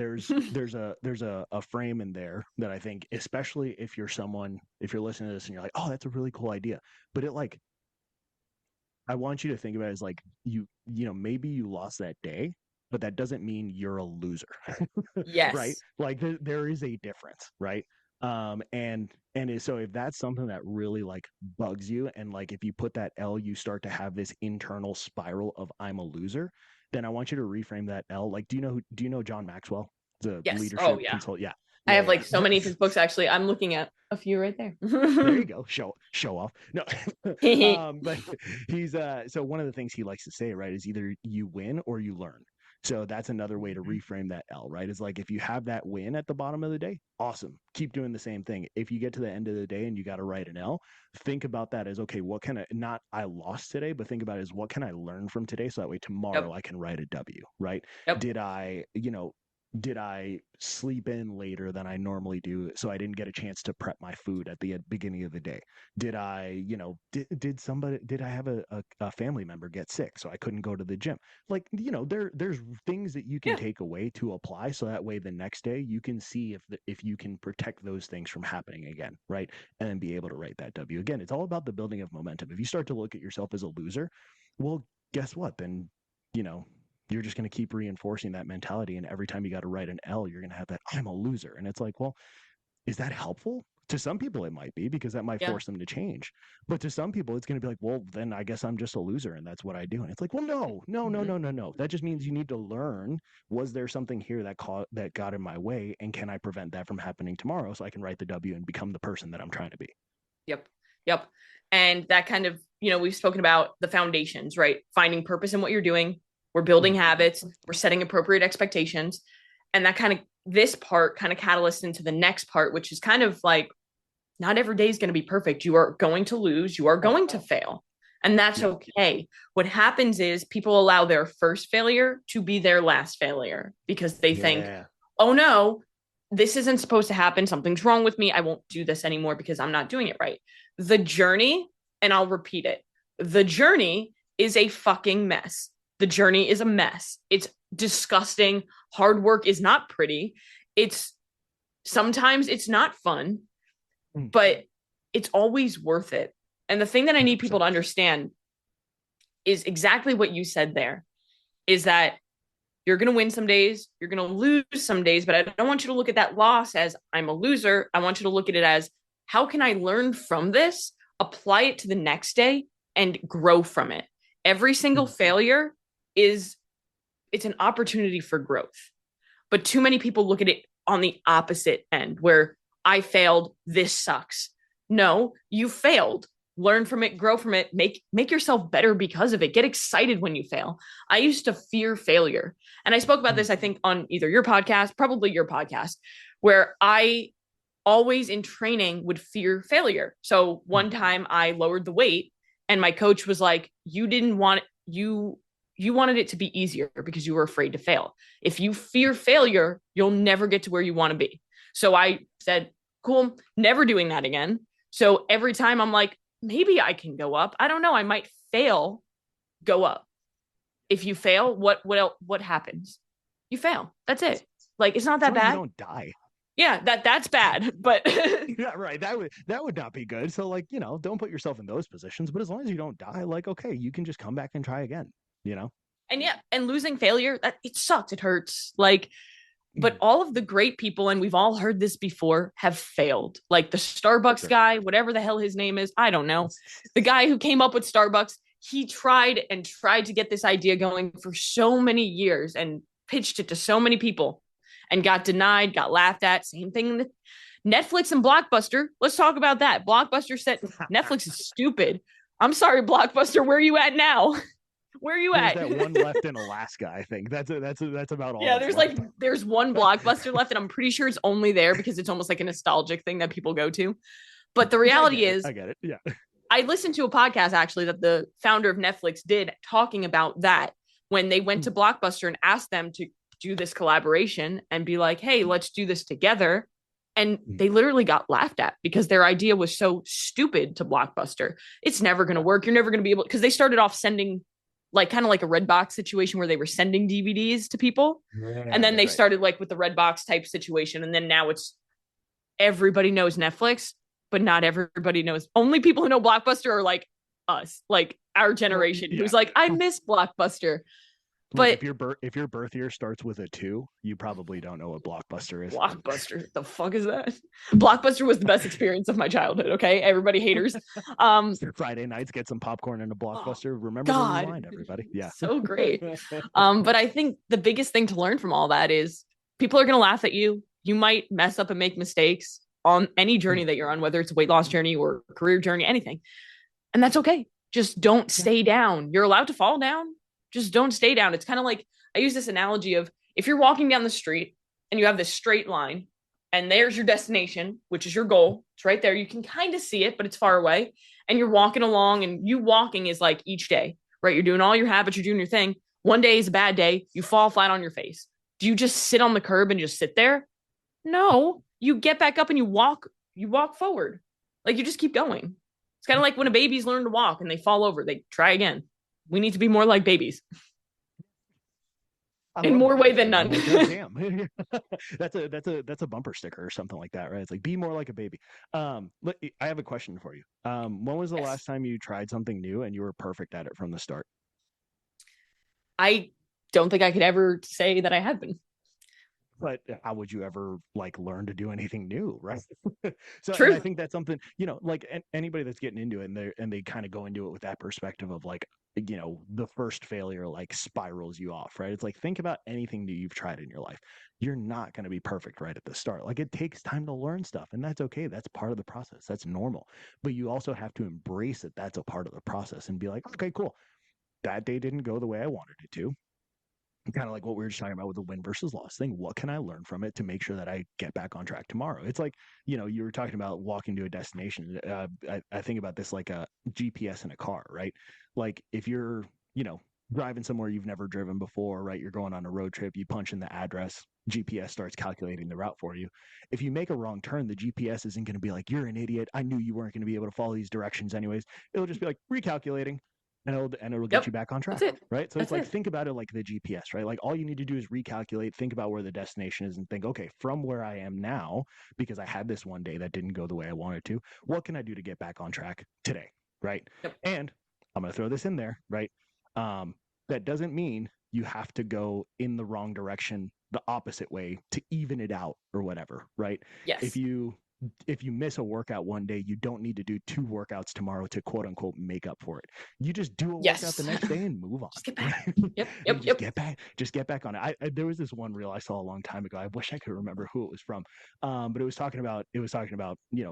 There's a frame in there that I think, especially if you're listening to this and you're like, oh, that's a really cool idea, but I want you to think about it as like maybe you lost that day, but that doesn't mean you're a loser. Yes. Right? Like there is a difference, right? So if that's something that really like bugs you, and like if you put that L, you start to have this internal spiral of I'm a loser, then I want you to reframe that L. Like, do you know John Maxwell, the Yes. Oh, leadership yeah. consultant? Yeah. I Yeah, have yeah, like so many of his books. Actually, I'm looking at a few right there. there you go. Show off. No. But he's so one of the things he likes to say, right, is either you win or you learn. So that's another way to reframe that L, right? Is like if you have that win at the bottom of the day, awesome. Keep doing the same thing. If you get to the end of the day and you got to write an L, think about that as, okay, what can I, not I lost today, but think about it as what can I learn from today, so that way tomorrow Yep. I can write a W, right? Yep. Did I sleep in later than I normally do, so I didn't get a chance to prep my food at the beginning of the day? Did I, did I have a family member get sick so I couldn't go to the gym? Like, there's things that you can take away to apply, so that way the next day you can see if you can protect those things from happening again, right? And then be able to write that W. Again, it's all about the building of momentum. If you start to look at yourself as a loser, well, guess what? Then, you're just going to keep reinforcing that mentality. And every time you got to write an L, you're going to have that I'm a loser. And it's like, well, is that helpful? To some people, it might be, because that might force them to change. But to some people, it's going to be like, well, then I guess I'm just a loser and that's what I do. And it's like, well, no. That just means you need to learn, was there something here that got in my way? And can I prevent that from happening tomorrow, so I can write the W and become the person that I'm trying to be? Yep. And that kind of, we've spoken about the foundations, right? Finding purpose in what you're doing. We're building habits. We're setting appropriate expectations. And that kind of, this part kind of catalysts into the next part, which is kind of like, not every day is going to be perfect. You are going to lose. You are going to fail. And that's okay. What happens is people allow their first failure to be their last failure, because they think, oh no, this isn't supposed to happen. Something's wrong with me. I won't do this anymore because I'm not doing it right. The journey, and I'll repeat it, the journey is a fucking mess. The journey is a mess. It's disgusting. Hard work is not pretty. Sometimes it's not fun, but it's always worth it. And the thing that I need people to understand is exactly what you said there, is that you're going to win some days, you're going to lose some days, but I don't want you to look at that loss as I'm a loser. I want you to look at it as, how can I learn from this, apply it to the next day, and grow from it? Every single failure it's an opportunity for growth. But too many people look at it on the opposite end, where I failed, this sucks. No, you failed. Learn from it, grow from it, make yourself better because of it. Get excited when you fail. I used to fear failure. And I spoke about this, I think, on either your podcast, probably your podcast, where I always in training would fear failure. So one time I lowered the weight and my coach was like, you wanted it to be easier because you were afraid to fail. If you fear failure, you'll never get to where you want to be. So I said, cool, never doing that again. So every time I'm like, maybe I can go up. I don't know. I might fail, go up. If you fail, what happens? You fail. That's it. Like, it's not that bad. You don't die. Yeah, that's bad, but yeah, right. That would not be good. So like, don't put yourself in those positions, but as long as you don't die, like, okay, you can just come back and try again, And losing failure, it sucks. It hurts. Like, but all of the great people, and we've all heard this before, have failed. Like the Starbucks guy, whatever the hell his name is, I don't know. The guy who came up with Starbucks, he tried to get this idea going for so many years and pitched it to so many people and got denied, got laughed at. Same thing. Netflix and Blockbuster. Let's talk about that. Blockbuster said Netflix is stupid. I'm sorry, Blockbuster. Where are you at now? Where are you at? There's that one left in Alaska, I think. That's about all. Yeah, there's one Blockbuster left, and I'm pretty sure it's only there because it's almost like a nostalgic thing that people go to. But the reality is, I get it. Yeah. I listened to a podcast actually that the founder of Netflix did, talking about that when they went to Blockbuster and asked them to do this collaboration and be like, hey, let's do this together. And they literally got laughed at because their idea was so stupid to Blockbuster. It's never going to work. You're never going to be able, because they started off sending kind of like a Redbox situation where they were sending DVDs to people. Yeah, and then they started like with the Redbox type situation. And then now it's everybody knows Netflix, but not everybody knows. Only people who know Blockbuster are like us, like our generation, who's like, I miss Blockbuster. But if your birth year starts with a 2, you probably don't know what Blockbuster is. Blockbuster, the fuck is that? Blockbuster was the best experience of my childhood. Okay, everybody haters. Friday nights, get some popcorn and a Blockbuster. Remember God, the rewind, everybody. Yeah, so great. But I think the biggest thing to learn from all that is people are gonna laugh at you. You might mess up and make mistakes on any journey that you're on, whether it's a weight loss journey or career journey, anything, and that's okay. Just don't stay down. You're allowed to fall down. Just don't stay down. It's kind of like I use this analogy of if you're walking down the street and you have this straight line and there's your destination, which is your goal. It's right there. You can kind of see it, but it's far away. And you're walking along, and you walking is like each day, right? You're doing all your habits, you're doing your thing. One day is a bad day. You fall flat on your face. Do you just sit on the curb and just sit there? No, you get back up and you walk forward. Like you just keep going. It's kind of like when a baby's learn to walk and they fall over, they try again. We need to be more like babies. In more way than none. Damn. That's a bumper sticker or something like that, right? It's like, be more like a baby. I have a question for you. When was the last time you tried something new and you were perfect at it from the start? I don't think I could ever say that I have been. But how would you ever like learn to do anything new, right? So True. I think that's something, like anybody that's getting into it and they kind of go into it with that perspective of like, the first failure like spirals you off, right? It's like, think about anything that you've tried in your life. You're not going to be perfect right at the start. Like it takes time to learn stuff, and that's okay. That's part of the process. That's normal. But you also have to embrace that that's a part of the process and be like, okay, cool. That day didn't go the way I wanted it to. Kind of like what we were just talking about with the win versus loss thing. What can I learn from it to make sure that I get back on track tomorrow? It's like, you were talking about walking to a destination. I think about this like a GPS in a car, right? Like if you're, driving somewhere you've never driven before, right? You're going on a road trip, you punch in the address, GPS starts calculating the route for you. If you make a wrong turn, the GPS isn't going to be like, you're an idiot. I knew you weren't going to be able to follow these directions anyways. It'll just be like recalculating. And it'll get you back on track, right? So it's like, think about it like the GPS, right? Like all you need to do is recalculate, think about where the destination is and think, okay, from where I am now, because I had this one day that didn't go the way I wanted to, what can I do to get back on track today, right? Yep. And I'm going to throw this in there, right? That doesn't mean you have to go in the wrong direction, the opposite way to even it out or whatever, right? Yes. If you miss a workout one day, you don't need to do 2 workouts tomorrow to quote unquote make up for it. You just do a workout the next day and move on. Just get back. Yep. Just get back on it. There was this one reel I saw a long time ago. I wish I could remember who it was from. But it was talking about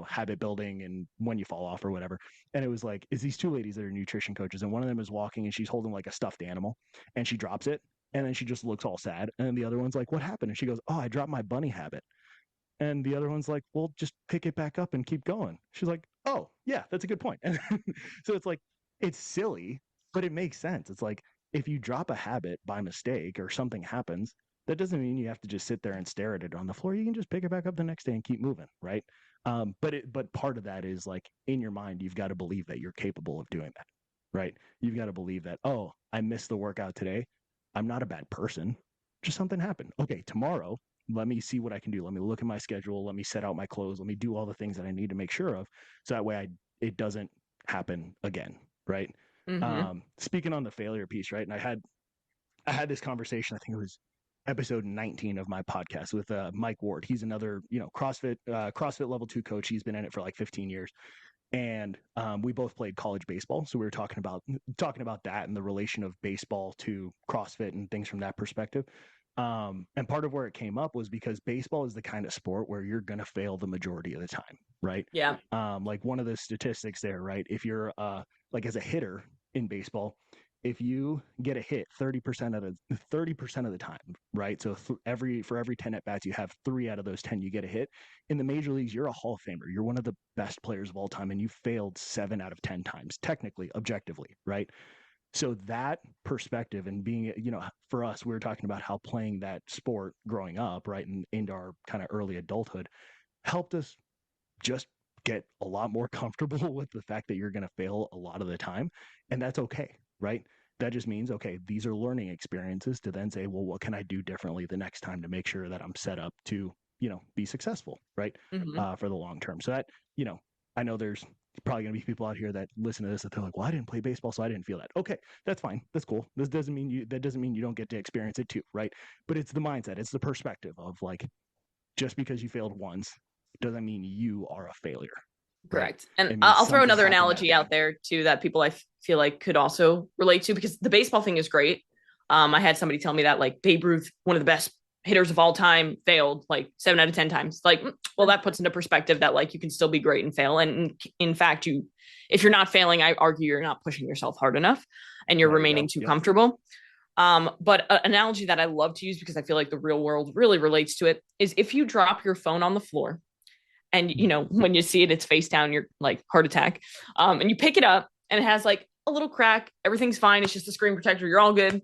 habit building and when you fall off or whatever. And it was like, it's these 2 ladies that are nutrition coaches, and one of them is walking and she's holding like a stuffed animal and she drops it, and then she just looks all sad. And then the other one's like, what happened? And she goes, oh, I dropped my bunny habit. And the other one's like, well, just pick it back up and keep going. She's like, oh, yeah, that's a good point. And so it's like, it's silly, but it makes sense. It's like, if you drop a habit by mistake or something happens, that doesn't mean you have to just sit there and stare at it on the floor. You can just pick it back up the next day and keep moving, right? But part of that is like, in your mind, you've got to believe that you're capable of doing that, right? You've got to believe that, oh, I missed the workout today. I'm not a bad person. Just something happened. Okay, tomorrow, let me see what I can do. Let me look at my schedule. Let me set out my clothes. Let me do all the things that I need to make sure of, so that way it doesn't happen again, right? Mm-hmm. Speaking on the failure piece, right? And I had this conversation, I think it was episode 19 of my podcast with Mike Ward. He's another, CrossFit level 2 coach. He's been in it for like 15 years. And we both played college baseball. So we were talking about that and the relation of baseball to CrossFit and things from that perspective. And part of where it came up was because baseball is the kind of sport where you're going to fail the majority of the time, right? Yeah. Like one of the statistics there, right? If you're like as a hitter in baseball, if you get a hit 30% of the time, right? So for every 10 at bats, you have 3 out of those 10 you get a hit. In the major leagues, you're a Hall of Famer. You're one of the best players of all time, and you failed 7 out of 10 times, technically, objectively, right? So that perspective and being, for us, we were talking about how playing that sport growing up, right, and into our kind of early adulthood helped us just get a lot more comfortable with the fact that you're going to fail a lot of the time. And that's okay, right? That just means, okay, these are learning experiences to then say, well, what can I do differently the next time to make sure that I'm set up to, be successful, right? Mm-hmm. For the long term. So that, I know there's probably going to be people out here that listen to this that they're like, well, I didn't play baseball, so I didn't feel that. Okay, that's fine. That's cool. That doesn't mean you don't get to experience it too, right? But it's the mindset. It's the perspective of like, just because you failed once doesn't mean you are a failure. Correct. Right? And I'll throw another analogy out there too that people I feel like could also relate to, because the baseball thing is great. I had somebody tell me that like Babe Ruth, one of the best hitters of all time, failed like 7 out of 10 times. Like, well, that puts into perspective that like you can still be great and fail. And in fact, if you're not failing, I argue you're not pushing yourself hard enough and you're remaining too comfortable. But an analogy that I love to use, because I feel like the real world really relates to it, is if you drop your phone on the floor and, you know, when you see it, it's face down, you're like heart attack. And you pick it up and it has like a little crack. Everything's fine. It's just a screen protector. You're all good.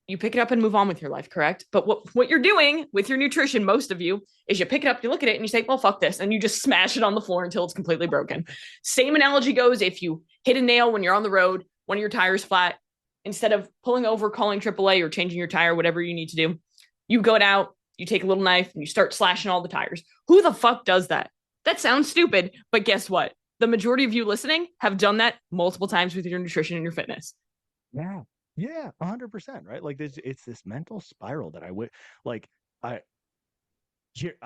You pick it up and move on with your life, correct? But what you're doing with your nutrition, most of you, is you pick it up, you look at it, and you say, well, fuck this. And you just smash it on the floor until it's completely broken. Same analogy goes if you hit a nail when you're on the road, one of your tires flat, instead of pulling over, calling AAA or changing your tire, whatever you need to do, you go out, you take a little knife, and you start slashing all the tires. Who the fuck does that? That sounds stupid, but guess what? The majority of you listening have done that multiple times with your nutrition and your fitness. Yeah. Yeah, 100%, right? Like it's this mental spiral that I'm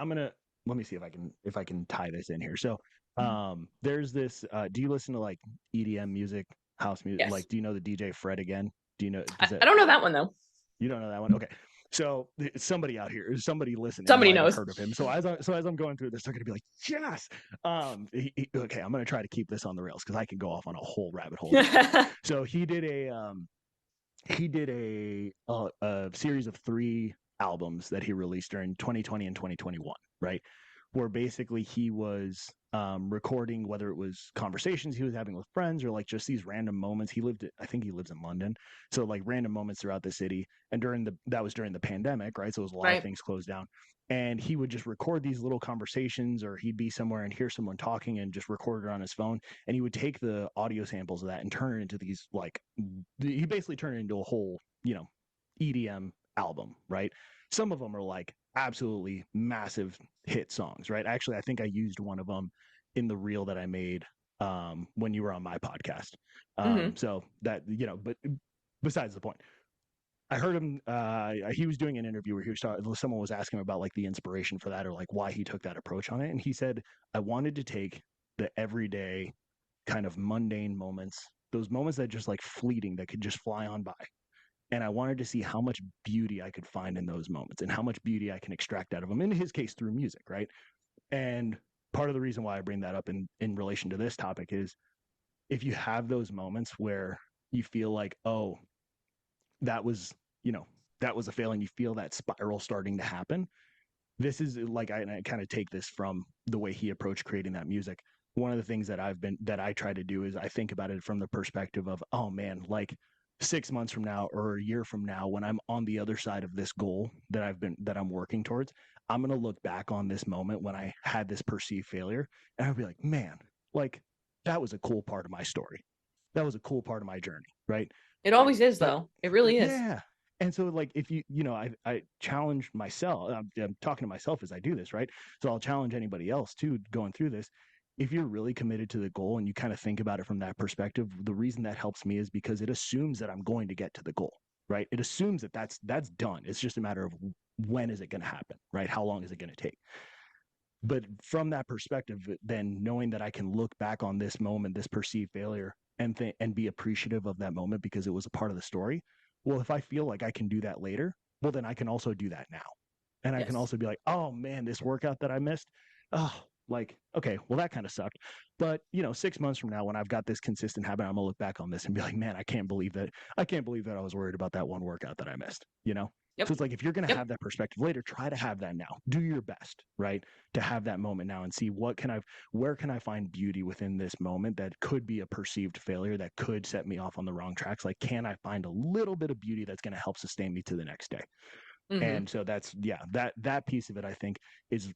gonna let me see if I can tie this in here. So, there's this. Do you listen to like EDM music, house music? Yes. Like, do you know the DJ Fred again? Do you know? I don't know that one though. You don't know that one? Okay. So somebody out here, somebody listening, somebody knows. Heard of him. So as I'm going through this, they're going to be like, yes. Okay, I'm going to try to keep this on the rails because I can go off on a whole rabbit hole. So he did a series of 3 albums that he released during 2020 and 2021, right? Where basically he was recording, whether it was conversations he was having with friends or like just these random moments. I think he lives in London, so like random moments throughout the city. And that was during the pandemic, right? So it was a lot of things closed down. And he would just record these little conversations, or he'd be somewhere and hear someone talking and just record it on his phone. And he would take the audio samples of that and turn it into these he basically turned it into a whole, EDM album, right? Some of them are like absolutely massive hit songs, right? Actually, I think I used one of them in the reel that I made when you were on my podcast. So that, but besides the point. I heard him. He was doing an interview where someone was asking him about like the inspiration for that, or like why he took that approach on it, and he said, "I wanted to take the everyday, kind of mundane moments, those moments that just like fleeting, that could just fly on by, and I wanted to see how much beauty I could find in those moments, and how much beauty I can extract out of them. In his case, through music, right? And part of the reason why I bring that up in relation to this topic is, if you have those moments where you feel like, oh, that was a failing, you feel that spiral starting to happen. This is like, I kind of take this from the way he approached creating that music. One of the things that I try to do is I think about it from the perspective of, oh man, like 6 months from now or a year from now, when I'm on the other side of this goal that I'm working towards, I'm going to look back on this moment when I had this perceived failure, and I'll be like, man, like that was a cool part of my story. That was a cool part of my journey, right? It always is, though. It really is. Yeah. And so like, if I challenge myself, I'm talking to myself as I do this, right? So I'll challenge anybody else too, going through this. If you're really committed to the goal and you kind of think about it from that perspective, the reason that helps me is because it assumes that I'm going to get to the goal, right? It assumes that that's done. It's just a matter of when is it going to happen, right? How long is it going to take? But from that perspective, then knowing that I can look back on this moment, this perceived failure, and be appreciative of that moment because it was a part of the story. Well, if I feel like I can do that later, well, then I can also do that now. And I can also be like, oh man, this workout that I missed, oh, like, okay, well, that kind of sucked. But 6 months from now, when I've got this consistent habit, I'm gonna look back on this and be like, man, I can't believe that I was worried about that one workout that I missed, Yep. So it's like, if you're going to have that perspective later, try to have that now. Do your best, right? To have that moment now and see where can I find beauty within this moment that could be a perceived failure, that could set me off on the wrong tracks. Like, can I find a little bit of beauty that's going to help sustain me to the next day? And so that's, that piece of it, I think, is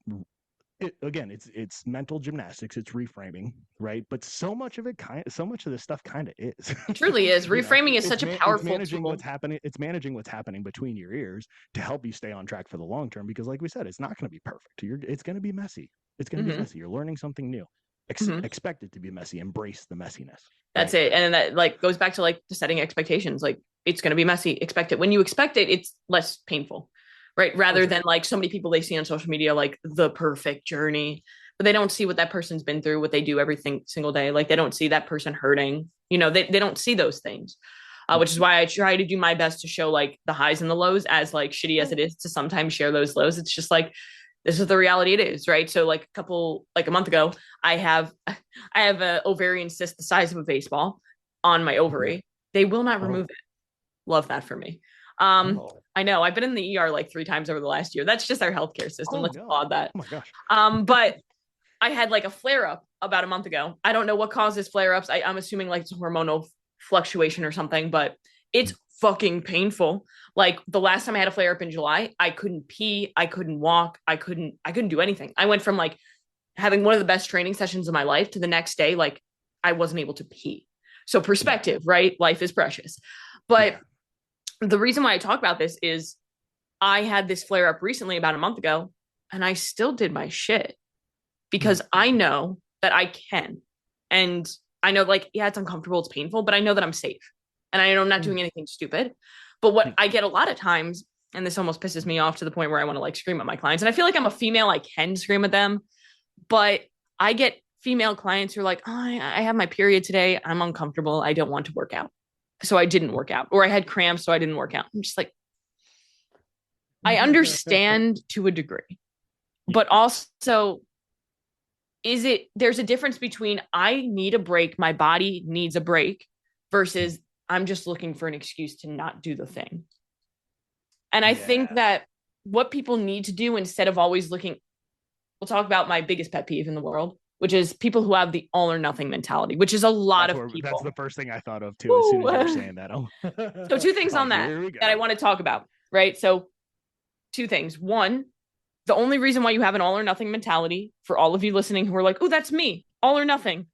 it's mental gymnastics, it's reframing, right? But so much of this stuff kind of is. It truly is. Reframing is such a powerful tool. It's managing what's happening between your ears to help you stay on track for the long term. Because, like we said, it's not going to be perfect. It's going to be messy. It's going to be messy. You're learning something new. expect it to be messy, embrace the messiness. That's it. And that like goes back to like the setting expectations. Like it's going to be messy. Expect it. When you expect it, it's less painful, right? Rather than like so many people they see on social media, like the perfect journey, but they don't see what that person's been through, what they do every single day. Like they don't see that person hurting, you know, they don't see those things, which is why I try to do my best to show like the highs and the lows, as like shitty as it is to sometimes share those lows. It's just like, this is the reality it is, right? So like a month ago, I have an ovarian cyst the size of a baseball on my ovary. They will not remove it. Love that for me. I know I've been in the ER like 3 times over the last year. That's just our healthcare system. Let's applaud that. Oh my gosh. But I had like a flare up about a month ago. I don't know what causes flare ups. I'm assuming like it's a hormonal fluctuation or something, but it's fucking painful. Like the last time I had a flare up in July, I couldn't pee, I couldn't walk, I couldn't do anything. I went from like having one of the best training sessions of my life to the next day, like I wasn't able to pee. So perspective, right? Life is precious. But the reason why I talk about this is I had this flare up recently about a month ago, and I still did my shit because I know that I can. And I know like, yeah, it's uncomfortable, it's painful, but I know that I'm safe. And I know I'm not doing anything stupid. But what I get a lot of times, and this almost pisses me off to the point where I want to like scream at my clients. And I feel like I'm a female, I can scream at them. But I get female clients who are like, oh, I have my period today. I'm uncomfortable. I don't want to work out. So I didn't work out. Or I had cramps, so I didn't work out. I'm just like, I understand to a degree. But also, there's a difference between I need a break, my body needs a break, versus I'm just looking for an excuse to not do the thing. And I think that what people need to do instead of always looking, we'll talk about my biggest pet peeve in the world, which is people who have the all or nothing mentality, which is a lot of people. That's the first thing I thought of too, as soon as you were saying that. So 2 things on that I want to talk about, right? So 2 things. One, the only reason why you have an all or nothing mentality, for all of you listening who are like, oh, that's me, all or nothing,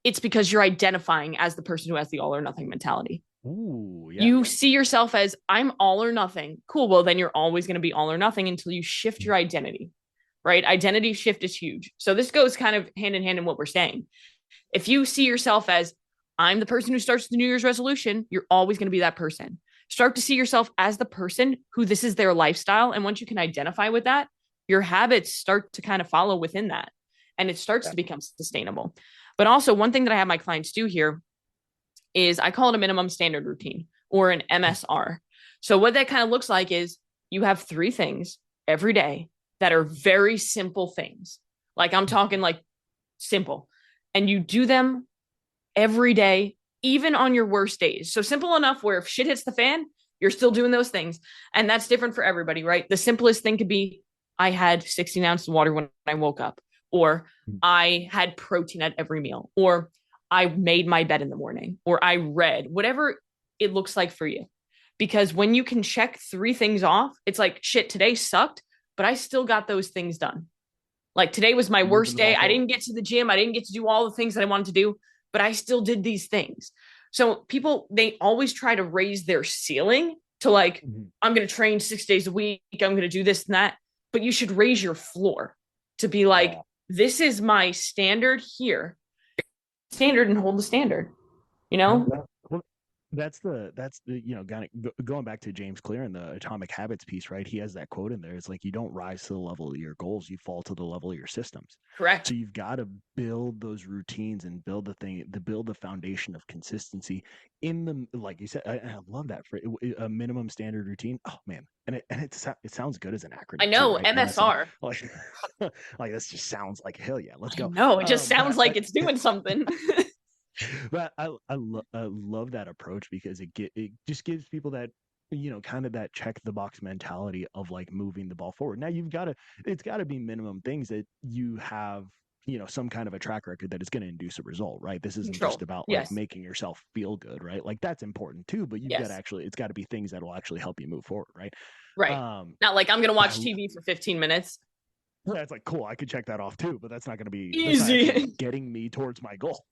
it's because you're identifying as the person who has the all or nothing mentality. Ooh, yeah. You see yourself as, I'm all or nothing. Cool. Well, then you're always going to be all or nothing until you shift your identity, right? Identity shift is huge. So this goes kind of hand in hand in what we're saying. If you see yourself as, I'm the person who starts the New Year's resolution, you're always going to be that person. Start to see yourself as the person who this is their lifestyle. And once you can identify with that, your habits start to kind of follow within that. And it starts to become sustainable. But also, one thing that I have my clients do here is I call it a minimum standard routine, or an MSR. So what that kind of looks like is you have 3 things every day that are very simple things. Like I'm talking like simple. And you do them every day, even on your worst days. So simple enough where if shit hits the fan, you're still doing those things. And that's different for everybody, right? The simplest thing could be, I had 16 ounces of water when I woke up, or I had protein at every meal, or I made my bed in the morning, or I read, whatever it looks like for you. Because when you can check 3 things off, it's like, shit, today sucked, but I still got those things done. Like today was my worst day. I didn't get to the gym. I didn't get to do all the things that I wanted to do, but I still did these things. So people, they always try to raise their ceiling to like, I'm going to train 6 days a week. I'm going to do this and that. But you should raise your floor to be like, this is my standard here. Standard, and hold the standard, you know? That's the going back to James Clear in the Atomic Habits piece, right? He has that quote in there. It's like, you don't rise to the level of your goals, you fall to the level of your systems. Correct. So you've got to build those routines and build the foundation of consistency in the, like you said, I love that, for a minimum standard routine. Oh man. And it sounds good as an acronym. I know, too, right? MSR. Like this just sounds like, hell yeah, let's go. No, it just sounds like it's doing something. But I love that approach, because it just gives people that, kind of that check the box mentality of like moving the ball forward. Now it's got to be minimum things that you have, some kind of a track record that is going to induce a result, right? This isn't just about like making yourself feel good, right? Like that's important too, but you've got to it's got to be things that will actually help you move forward, right? Right. Not like I'm going to watch TV for 15 minutes. Yeah, it's like, cool, I could check that off too, but that's not going to be easy getting me towards my goal.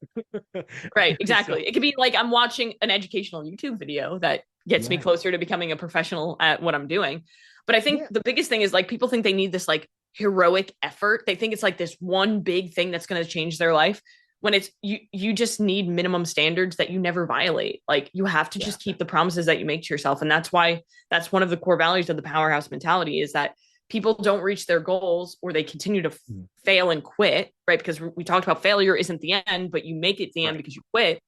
Right, exactly. So, it could be like I'm watching an educational YouTube video that gets me closer to becoming a professional at what I'm doing. But I think the biggest thing is like people think they need this like heroic effort. They think it's like this one big thing that's going to change their life, when it's you just need minimum standards that you never violate. Like, you have to just keep the promises that you make to yourself. And that's why that's one of the core values of the powerhouse mentality, is that people don't reach their goals, or they continue to fail and quit, right? Because we talked about failure isn't the end, but you make it the end because you quit.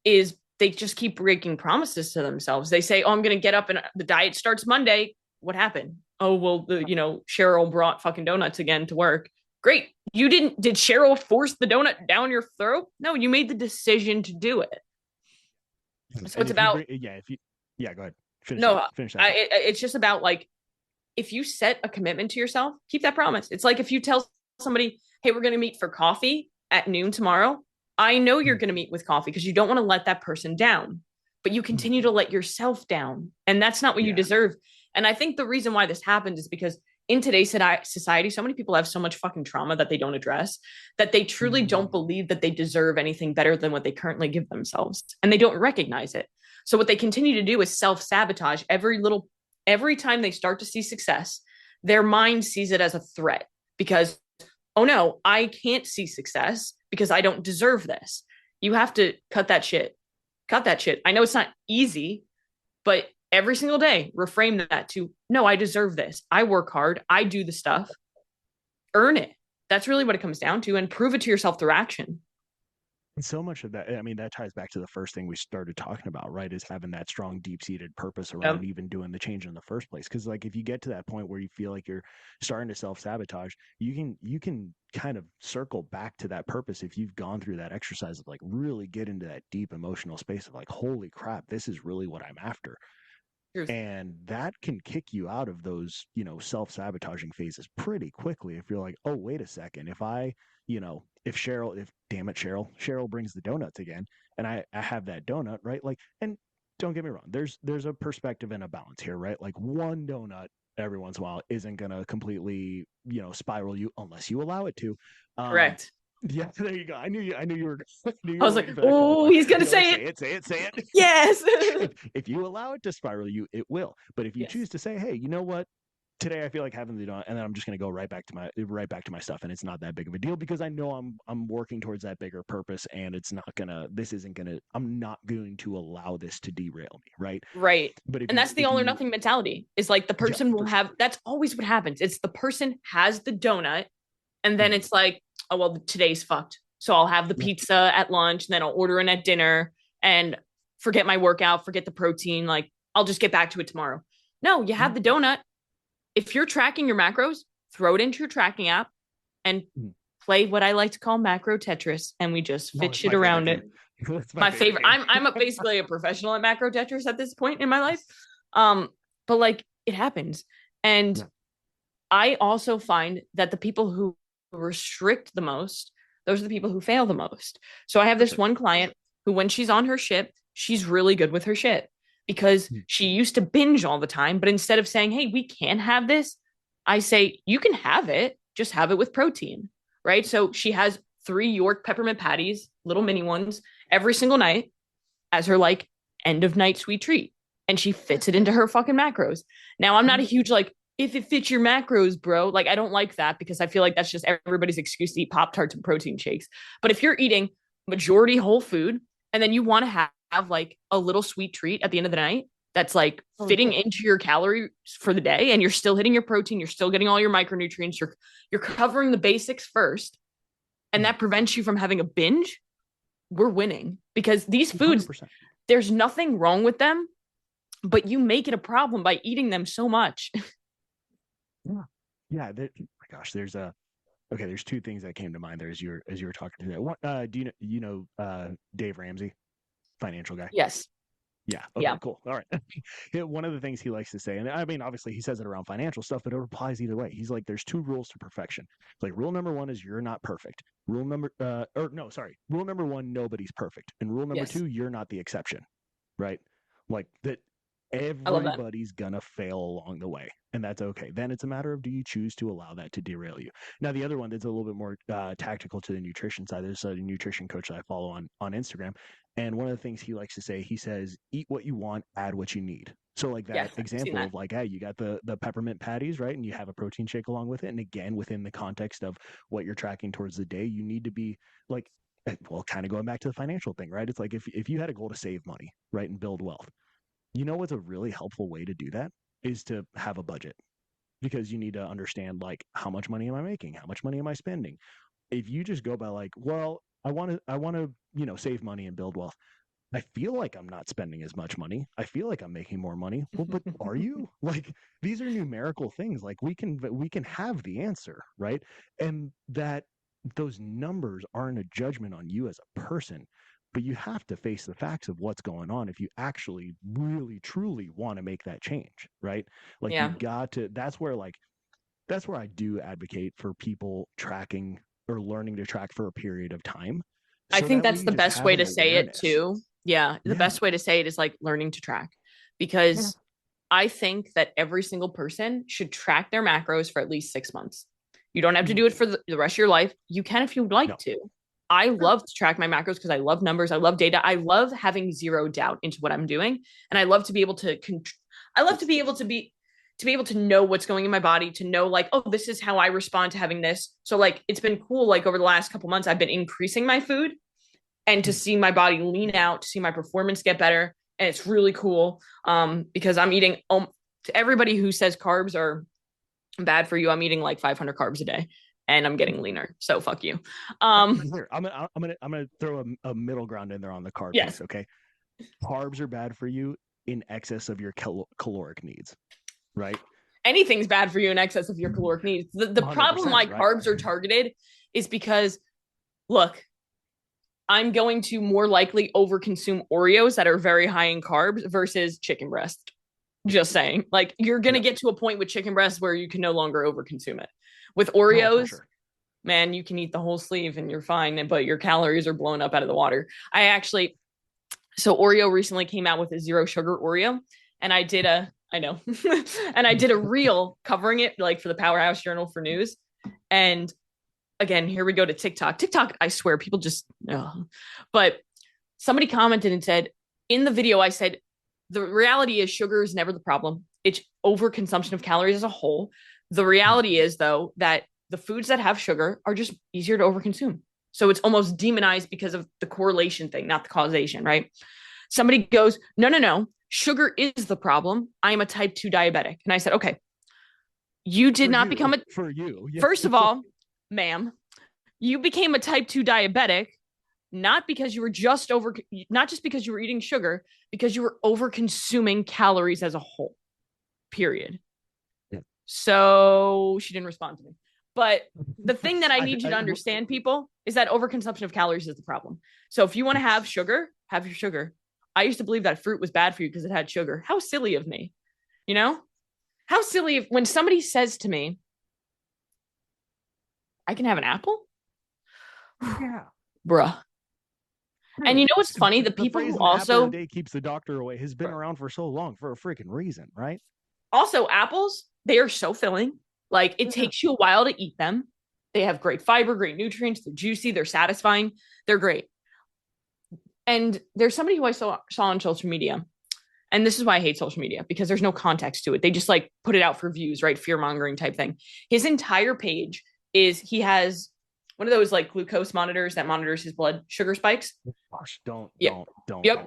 Is they just keep breaking promises to themselves. They say, oh, I'm going to get up and the diet starts Monday. What happened? Oh, well, Cheryl brought fucking donuts again to work. Great. Did Cheryl force the donut down your throat? No, you made the decision to do it. So it's about, go ahead. Finish that. It's just about, like, if you set a commitment to yourself, keep that promise. It's like if you tell somebody, hey, we're going to meet for coffee at noon tomorrow. I know you're going to meet with coffee because you don't want to let that person down, but you continue to let yourself down. And that's not what you deserve. And I think the reason why this happened is because in today's society, so many people have so much fucking trauma that they don't address, that they truly don't believe that they deserve anything better than what they currently give themselves. And they don't recognize it. So what they continue to do is self-sabotage. Every time they start to see success, their mind sees it as a threat because, oh no, I can't see success because I don't deserve this. You have to cut that shit. I know it's not easy, but every single day, reframe that to, no, I deserve this. I work hard. I do the stuff. Earn it. That's really what it comes down to, and prove it to yourself through action. And so much of that, I mean, that ties back to the first thing we started talking about, right? Is having that strong, deep-seated purpose around even doing the change in the first place. Because, like, if you get to that point where you feel like you're starting to self-sabotage, you can kind of circle back to that purpose if you've gone through that exercise of, like, really get into that deep emotional space of, like, holy crap, this is really what I'm after. And that can kick you out of those, self-sabotaging phases pretty quickly. If you're like, oh, wait a second, if Cheryl brings the donuts again, and I have that donut, right? Like, and don't get me wrong, there's a perspective and a balance here, right? Like, one donut every once in a while isn't going to completely, spiral you unless you allow it to. Correct. Yeah, there you go. I knew you were. I was like, oh, he's gonna say it. Say it. Yes. if you allow it to spiral you, it will. But if you choose to say, hey, you know what? Today I feel like having the donut, and then I'm just going to go right back to my stuff, and it's not that big of a deal because I know I'm working towards that bigger purpose, and I'm not going to allow this to derail me, right? Right. And that's the all or nothing mentality. Is like the person will have. That's always what happens. It's the person has the donut, and then it's like, oh, well, today's fucked. So I'll have the pizza at lunch, and then I'll order in at dinner and forget my workout, forget the protein. Like, I'll just get back to it tomorrow. No, you have the donut. If you're tracking your macros, throw it into your tracking app and play what I like to call macro Tetris, and we just fit shit around it. My favorite. I'm basically a professional at macro Tetris at this point in my life. But like, it happens. And I also find that the people who restrict the most, those are the people who fail the most. So I have this one client who, when she's on her shit, she's really good with her shit because she used to binge all the time. But instead of saying, hey, we can have this, I say, you can have it, just have it with protein, right? So she has 3 York peppermint patties, little mini ones, every single night as her like end of night sweet treat. And she fits it into her fucking macros. Now, I'm not a huge like, if it fits your macros, bro, like, I don't like that because I feel like that's just everybody's excuse to eat Pop-Tarts and protein shakes. But if you're eating majority whole food and then you want to have like a little sweet treat at the end of the night that's like fitting into your calories for the day, and you're still hitting your protein, you're still getting all your micronutrients, you're covering the basics first, and that prevents you from having a binge, we're winning. Because these foods, 100%. There's nothing wrong with them, but you make it a problem by eating them so much. Yeah. My gosh, there's 2 things that came to mind there as you were talking to that. What, do you know Dave Ramsey, financial guy? Yes. Yeah. Okay, yeah. Cool. All right. One of the things he likes to say, and I mean, obviously he says it around financial stuff, but it applies either way. He's like, there's 2 rules to perfection. Like, rule number 1 is you're not perfect. Rule number 1, nobody's perfect. And rule number 2, you're not the exception, right? Like that. Everybody's gonna fail along the way, and that's okay. Then it's a matter of, do you choose to allow that to derail you? Now, the other one that's a little bit more tactical to the nutrition side, there's a nutrition coach that I follow on Instagram, and one of the things he likes to say, he says, eat what you want, add what you need. So like that example of like, hey, you got the peppermint patties, right? And you have a protein shake along with it. And again, within the context of what you're tracking towards the day, you need to be like, well, kind of going back to the financial thing, right? It's like if you had a goal to save money, right, and build wealth, you know what's a really helpful way to do that is to have a budget, because you need to understand like how much money am I making? How much money am I spending? If you just go by like, well, I want to, save money and build wealth. I feel like I'm not spending as much money. I feel like I'm making more money. Well, but are you? Like, these are numerical things. Like we can have the answer, right? And that those numbers aren't a judgment on you as a person, but you have to face the facts of what's going on if you actually really truly want to make that change, right? Like you got to, that's where I do advocate for people tracking or learning to track for a period of time. I think that's the best way to say it too. Yeah. The best way to say it is like learning to track, because I think that every single person should track their macros for at least 6 months. You don't have to do it for the rest of your life. You can if you'd like to. I love to track my macros because I love numbers. I love data. I love having zero doubt into what I'm doing. And I love to be able to, to be able to know what's going in my body, to know like, oh, this is how I respond to having this. So like, it's been cool. Like over the last couple months, I've been increasing my food and to see my body lean out, to see my performance get better. And it's really cool because I'm eating, to everybody who says carbs are bad for you, I'm eating like 500 carbs a day and I'm getting leaner. So fuck you. I'm gonna throw a middle ground in there on the carb piece. Okay. Carbs are bad for you in excess of your caloric needs. Right. Anything's bad for you in excess of your caloric needs. The problem why carbs are targeted is because, look, I'm going to more likely overconsume Oreos that are very high in carbs versus chicken breast. Just saying, like you're going to get to a point with chicken breast where you can no longer overconsume it. With Oreos, man, you can eat the whole sleeve and you're fine, but your calories are blown up out of the water. So Oreo recently came out with a 0 sugar Oreo, and I did a reel covering it like for the Powerhouse Journal for news. And again, here we go to TikTok. I swear people just, but somebody commented and said, in the video, I said, the reality is sugar is never the problem. It's overconsumption of calories as a whole. The reality is though, that the foods that have sugar are just easier to overconsume. So it's almost demonized because of the correlation thing, not the causation, right? Somebody goes, no. Sugar is the problem. I am a type 2 diabetic. And I said, okay, you did not become a, for you. Yeah. First of all, ma'am, you became a type 2 diabetic, not because you were not just because you were eating sugar, because you were over consuming calories as a whole, period. Yeah. So she didn't respond to me. But the thing that I need you to understand, people, is that overconsumption of calories is the problem. So if you want to have sugar, have your sugar. I used to believe that fruit was bad for you because it had sugar. How silly of me, How silly when somebody says to me, I can have an apple? Yeah. Bruh. And you know what's funny? The people who also... apple a day keeps the doctor away has been around for so long for a freaking reason, right? Also, apples, they are so filling. Like, it takes you a while to eat them. They have great fiber, great nutrients. They're juicy. They're satisfying. They're great. And there's somebody who I saw on social media, and this is why I hate social media, because there's no context to it. They just like put it out for views, right? Fear-mongering type thing. His entire page is he has one of those like glucose monitors that monitors his blood sugar spikes. Gosh, don't. Yep.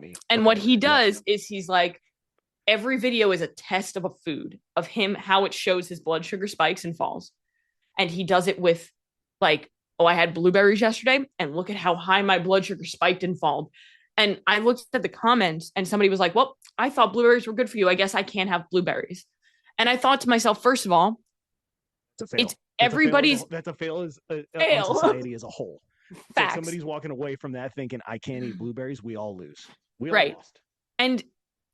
Me. And what he does is he's like, every video is a test of a food, of him, how it shows his blood sugar spikes and falls. And he does it with like, oh, I had blueberries yesterday, and look at how high my blood sugar spiked and falled. And I looked at the comments and somebody was like, well, I thought blueberries were good for you. I guess I can't have blueberries. And I thought to myself, first of all, it's everybody's... That's a fail as on society as a whole. So if somebody's walking away from that thinking, I can't eat blueberries, we all lose. We all lost. And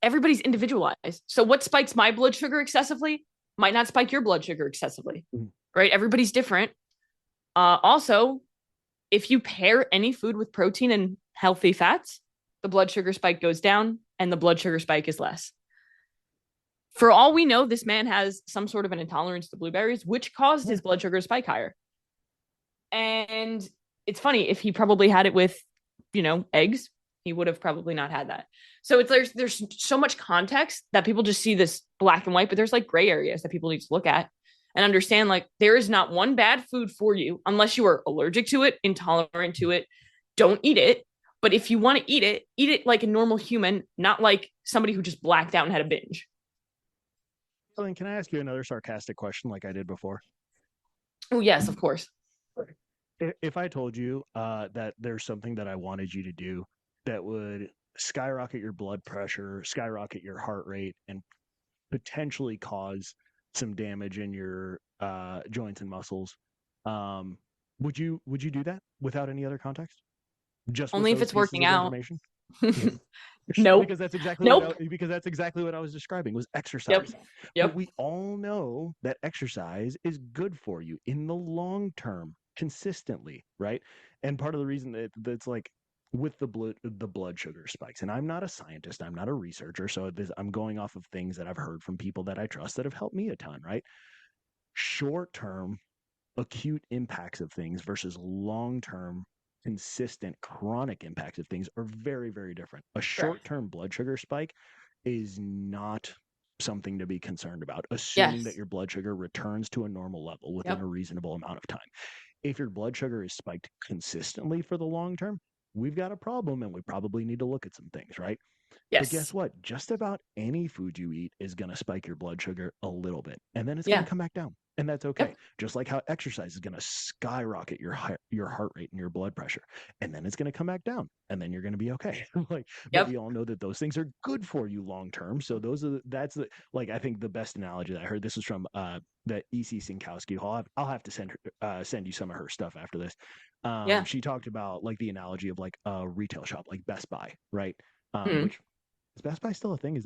everybody's individualized. So what spikes my blood sugar excessively might not spike your blood sugar excessively, right? Everybody's different. Also, if you pair any food with protein and healthy fats, the blood sugar spike goes down and the blood sugar spike is less. For all we know, this man has some sort of an intolerance to blueberries, which caused his blood sugar to spike higher. And it's funny, if he probably had it with, eggs, he would have probably not had that. So there's so much context that people just see this black and white, but there's like gray areas that people need to look at and understand, like, there is not one bad food for you unless you are allergic to it, intolerant to it. Don't eat it. But if you want to eat it like a normal human, not like somebody who just blacked out and had a binge. Ellen, can I ask you another sarcastic question like I did before? Oh, yes, of course. If I told you that there's something that I wanted you to do that would skyrocket your blood pressure, skyrocket your heart rate, and potentially cause some damage in your joints and muscles, would you do that without any other context? Just only if it's working out. No, Nope. because that's exactly what I was describing was exercise. Yep. But we all know that exercise is good for you in the long term, consistently, right? And part of the reason that's like with the blood sugar spikes, and I'm not a scientist, I'm not a researcher, so I'm going off of things that I've heard from people that I trust that have helped me a ton, right? Short term acute impacts of things versus long term consistent chronic impacts of things are very, very different. A short-term blood sugar spike is not something to be concerned about, assuming that your blood sugar returns to a normal level within a reasonable amount of time. If your blood sugar is spiked consistently for the long term, we've got a problem and we probably need to look at some things, right? Yes. But guess what? Just about any food you eat is going to spike your blood sugar a little bit, and then it's going to come back down. And that's okay. Yep. Just like how exercise is going to skyrocket your heart rate and your blood pressure, and then it's going to come back down, and then you're going to be okay. But we all know that those things are good for you long term. So I think the best analogy that I heard. This was from the E.C. Sinkowski. I'll have to send you some of her stuff after this. She talked about like the analogy of like a retail shop, like Best Buy, right? Which is Best Buy still a thing? Is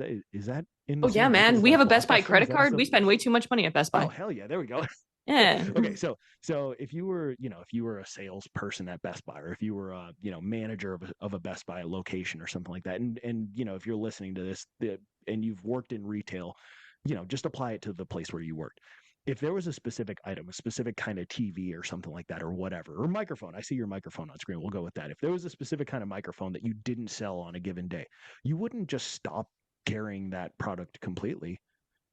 that in the yeah, man. We have a Best Buy credit card. We spend way too much money at Best Buy. Oh, hell yeah. There we go. Yeah. Okay. So if you were a salesperson at Best Buy, or if you were a, manager of a Best Buy location or something like that, and if you're listening to this and you've worked in retail, just apply it to the place where you worked. If there was a specific item, a specific kind of TV or something like that, or whatever, or microphone, I see your microphone on screen. We'll go with that. If there was a specific kind of microphone that you didn't sell on a given day, you wouldn't just stop carrying that product completely.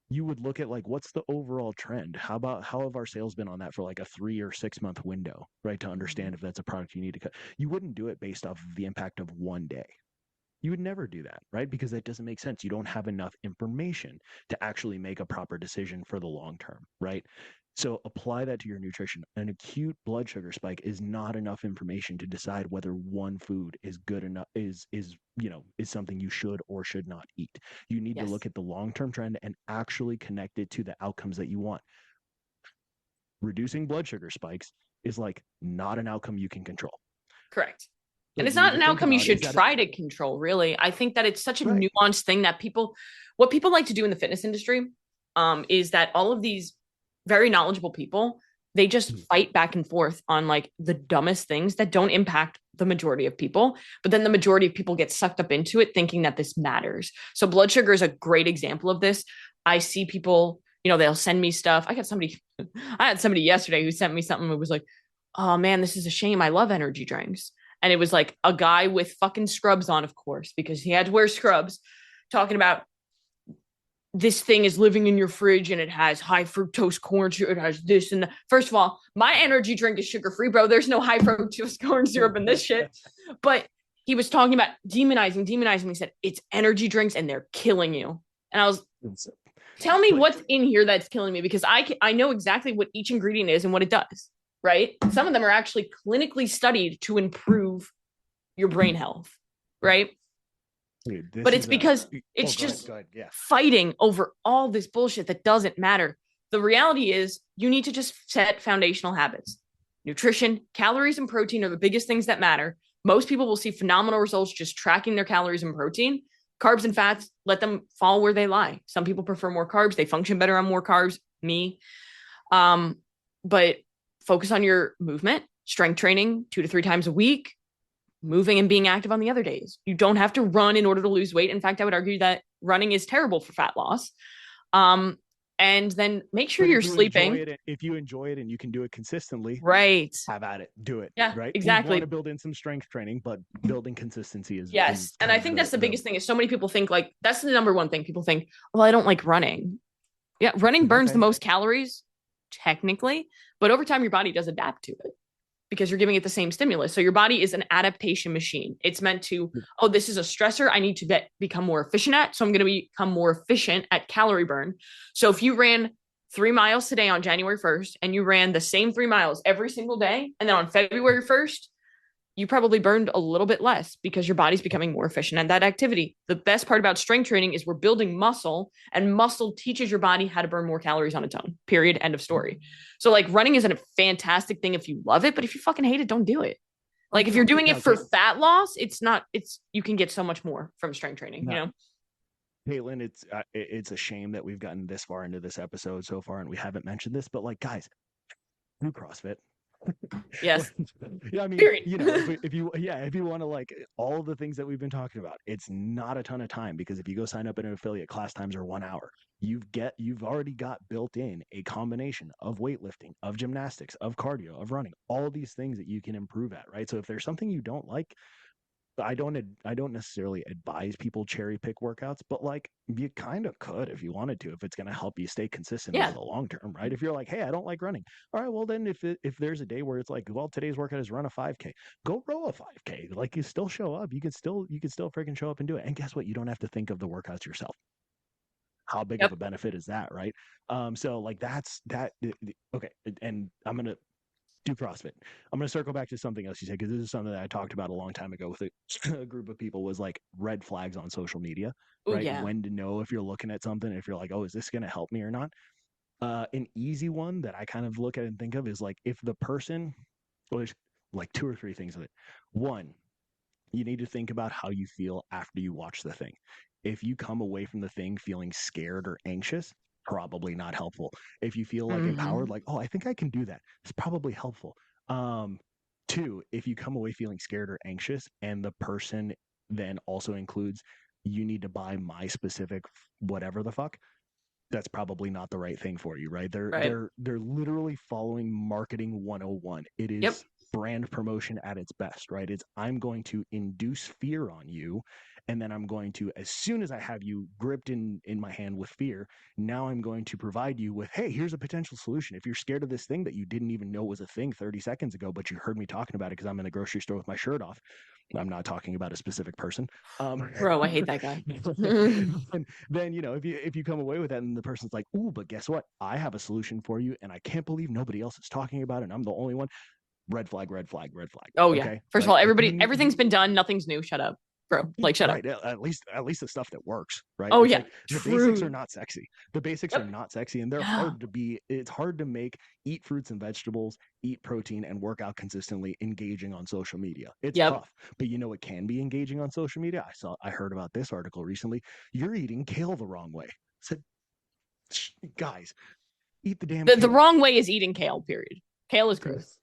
You would look at like, what's the overall trend? How have our sales been on that for like a 3 or 6 month window, right? To understand if that's a product you need to cut. You wouldn't do it based off of the impact of one day. You would never do that, right? Because that doesn't make sense. You don't have enough information to actually make a proper decision for the long term, right? So apply that to your nutrition. An acute blood sugar spike is not enough information to decide whether one food is good enough, is something you should or should not eat. You need to look at the long-term trend and actually connect it to the outcomes that you want. Reducing blood sugar spikes is like not an outcome you can control. Correct. And it's not an outcome you should try to control, really. I think that it's such a nuanced thing that what people like to do in the fitness industry is that all of these very knowledgeable people, they just fight back and forth on like the dumbest things that don't impact the majority of people. But then the majority of people get sucked up into it thinking that this matters. So blood sugar is a great example of this. I see people, they'll send me stuff. I had somebody yesterday who sent me something that was like, oh man, this is a shame. I love energy drinks. And it was like a guy with fucking scrubs on, of course, because he had to wear scrubs, talking about this thing is living in your fridge and it has high fructose corn syrup. It has this and that. First of all, my energy drink is sugar-free, bro. There's no high fructose corn syrup in this shit. But he was talking about demonizing. He said, it's energy drinks and they're killing you. And I was, tell me what's in here that's killing me, because I know exactly what each ingredient is and what it does. Right? Some of them are actually clinically studied to improve your brain health, right? Dude, but it's because it's just fighting over all this bullshit that doesn't matter. The reality is you need to just set foundational habits. Nutrition, calories, and protein are the biggest things that matter. Most people will see phenomenal results just tracking their calories and protein. Carbs and fats, let them fall where they lie. Some people prefer more carbs. They function better on more carbs. Me. But focus on your movement, strength training 2 to 3 times a week, moving and being active on the other days. You don't have to run in order to lose weight. In fact, I would argue that running is terrible for fat loss. And And then make sure you're sleeping. If you enjoy it and you can do it consistently, right, have at it, do it. Yeah, right. exactly. We want to build in some strength training, but building consistency is yes. And I think that's the biggest thing is so many people think like that's the number one thing. People think, well, I don't like running. Yeah, running burns the most calories technically, but over time your body does adapt to it because you're giving it the same stimulus. So your body is an adaptation machine. It's meant to, oh, this is a stressor I need to become more efficient at. So I'm going to become more efficient at calorie burn. So if you ran 3 miles today on January 1st and you ran the same 3 miles every single day, and then on February 1st, you probably burned a little bit less because your body's becoming more efficient at that activity. The best part about strength training is we're building muscle, and muscle teaches your body how to burn more calories on its own, period, end of story. So like running isn't a fantastic thing if you love it, but if you fucking hate it, don't do it. Like if you're doing it for fat loss, you can get so much more from strength training, you know? Caitlin, it's a shame that we've gotten this far into this episode so far and we haven't mentioned this, but like, guys, do CrossFit. Yes. Yeah, I mean, you know, if you want to like all of the things that we've been talking about, it's not a ton of time because if you go sign up in an affiliate, class times are 1 hour. You've already got built in a combination of weightlifting, of gymnastics, of cardio, of running, all of these things that you can improve at, right? So if there's something you don't like, I don't necessarily advise people cherry pick workouts, but like you kind of could if you wanted to, if it's going to help you stay consistent over the long term, right? If you're like, hey, I don't like running. All right, well then if there's a day where it's like, well, today's workout is run a 5K, go row a 5K. Like you still show up, you can still freaking show up and do it. And guess what? You don't have to think of the workouts yourself. How big of a benefit is that, right? So like that's that. Okay, and I'm gonna do CrossFit. I'm going to circle back to something else you said, because this is something that I talked about a long time ago with a group of people, was like red flags on social media, right? Yeah. When to know if you're looking at something, if you're like, oh, is this going to help me or not? An easy one that I kind of look at and think of is like, if the person, well, there's like 2 or 3 things with it. One, you need to think about how you feel after you watch the thing. If you come away from the thing feeling scared or anxious, probably not helpful. If you feel like empowered, like, oh, I think I can do that, it's probably helpful. 2, if you come away feeling scared or anxious and the person then also includes, you need to buy my specific whatever the fuck, that's probably not the right thing for you, right? They're literally following marketing 101. It is brand promotion at its best, right? It's, I'm going to induce fear on you, and then I'm going to, as soon as I have you gripped in my hand with fear, now I'm going to provide you with, hey, here's a potential solution. If you're scared of this thing that you didn't even know was a thing 30 seconds ago, but you heard me talking about it because I'm in the grocery store with my shirt off, I'm not talking about a specific person. Bro, I hate that guy. then, you know, if you come away with that and the person's like, ooh, but guess what? I have a solution for you, and I can't believe nobody else is talking about it, and I'm the only one. Red flag, red flag, red flag. Oh, yeah. Okay? First of all, everything's been done. Nothing's new. Shut up, bro. Like, shut up. At least the stuff that works, right? Oh, yeah. Like, the basics are not sexy. The basics are not sexy, and they're hard to be. It's hard to make. Eat fruits and vegetables, eat protein, and work out consistently engaging on social media. It's tough, but you know it can be engaging on social media. I heard about this article recently. You're eating kale the wrong way. I said, guys, eat the damn kale. The wrong way is eating kale, period. Kale is gross.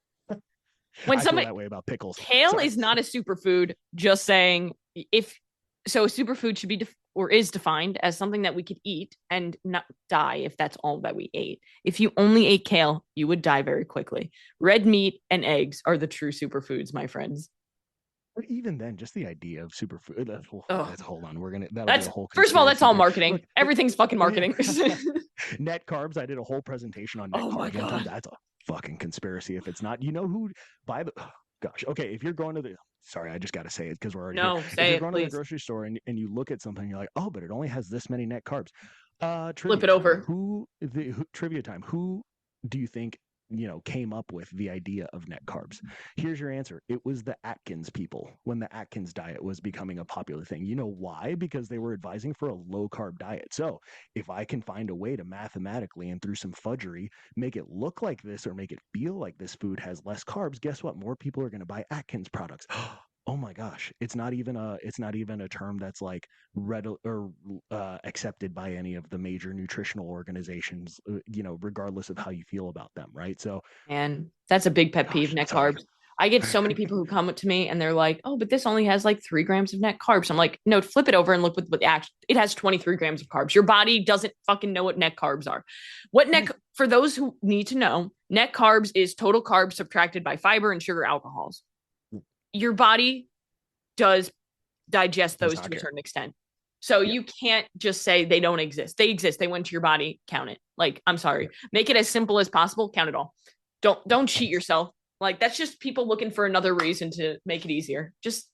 When somebody feel that way about pickles, kale is not a superfood. Just saying, a superfood should be is defined as something that we could eat and not die if that's all that we ate. If you only ate kale, you would die very quickly. Red meat and eggs are the true superfoods, my friends. But even then, just the idea of superfood. Hold on, that'll be a whole. First of all, that's all marketing. Look, everything's fucking marketing. Net carbs. I did a whole presentation on net carbs one time. That's a fucking conspiracy if it's not. You know who by the gosh, okay, if you're going to the, sorry, I just got to say it because we're already here. If you're going to the grocery store and you look at something, you're like, oh, but it only has this many net carbs. Flip it over. Trivia time. Who do you think, came up with the idea of net carbs? Here's your answer. It was the Atkins people, when the Atkins diet was becoming a popular thing. You know why? Because they were advising for a low carb diet. So if I can find a way to mathematically and through some fudgery make it look like this or make it feel like this food has less carbs, guess what? More people are going to buy Atkins products. Oh my gosh, it's not even a term that's like read or accepted by any of the major nutritional organizations, regardless of how you feel about them, right? So, and that's a big pet peeve, net carbs. I get so many people who come to me and they're like, oh, but this only has like 3 grams of net carbs. I'm like, no, flip it over and look what it has 23 grams of carbs. Your body doesn't fucking know what net carbs are. For those who need to know, net carbs is total carbs subtracted by fiber and sugar alcohols. Your body does digest those to a certain extent. So you can't just say they don't exist. They exist. They went to your body, count it. Like, I'm sorry. Make it as simple as possible. Count it all. Don't cheat yourself. Like, that's just people looking for another reason to make it easier. Just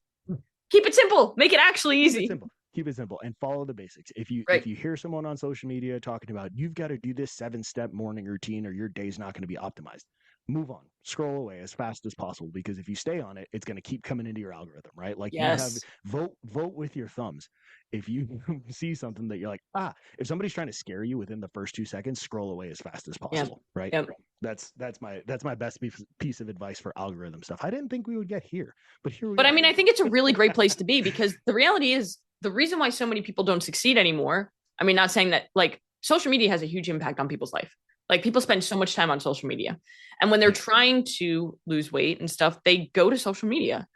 keep it simple. Make it actually easy. Keep it simple and follow the basics. If you hear someone on social media talking about you've got to do this 7-step morning routine or your day's not going to be optimized, move on, scroll away as fast as possible, because if you stay on it, it's going to keep coming into your algorithm, right? Like, yes. You have vote with your thumbs. If you see something that you're like, if somebody's trying to scare you within the first 2 seconds, scroll away as fast as possible, right? Yep. That's my best piece of advice for algorithm stuff. I didn't think we would get here, but here we are. I mean, I think it's a really great place to be, because the reality is the reason why so many people don't succeed anymore. I mean, not saying that, like, social media has a huge impact on people's life. Like, people spend so much time on social media, and when they're trying to lose weight and stuff, they go to social media.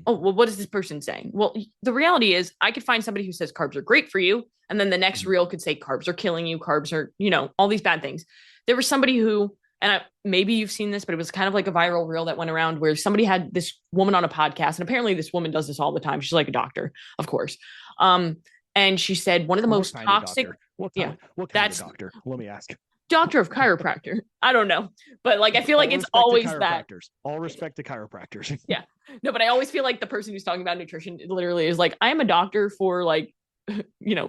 What is this person saying? Well, the reality is I could find somebody who says carbs are great for you, and then the next reel could say carbs are killing you, carbs are, all these bad things. There was somebody who, and maybe you've seen this, but it was kind of like a viral reel that went around where somebody had this woman on a podcast, and apparently this woman does this all the time. She's like a doctor, of course. And she said one of the most toxic. What kind of doctor? Let me ask. Doctor of chiropractor. I don't know. But like, I feel like it's always that. All respect to chiropractors. Yeah. No, but I always feel like the person who's talking about nutrition literally is like, I am a doctor for, like,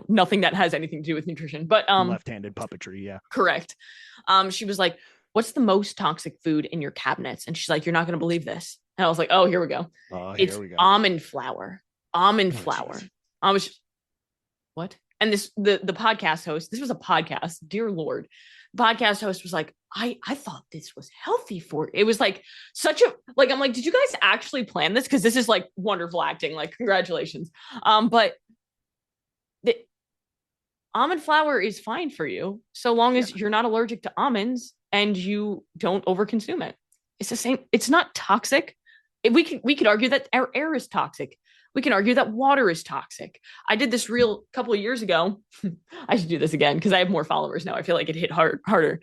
nothing that has anything to do with nutrition. But left-handed puppetry, yeah. Correct. She was like, what's the most toxic food in your cabinets? And she's like, you're not going to believe this. And I was like, oh, here we go. It's almond flour. Almond flour. Geez. I was just, what? And the podcast host, this was a podcast, dear Lord. The podcast host was like, I thought this was healthy for you. It was like such a, like, I'm like, did you guys actually plan this? Because this is like wonderful acting, like, congratulations. But the almond flour is fine for you so long as you're not allergic to almonds and you don't overconsume it. It's the same. It's not toxic. We could argue that our air is toxic. We can argue that water is toxic. I did this reel a couple of years ago. I should do this again because I have more followers now. I feel like it hit harder.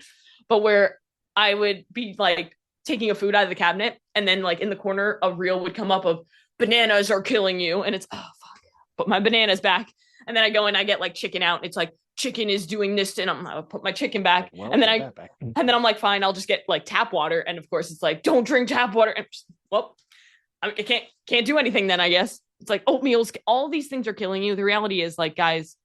But where I would be like taking a food out of the cabinet, and then like in the corner, a reel would come up of bananas are killing you. And it's, oh, fuck, put my bananas back. And then I go and I get like chicken out. It's like, chicken is doing this. And I'll put my chicken back. Well, and then I'm like, fine, I'll just get like tap water. And of course it's like, don't drink tap water. And I can't do anything then, I guess. It's like oatmeals, all these things are killing you. The reality is, like, guys,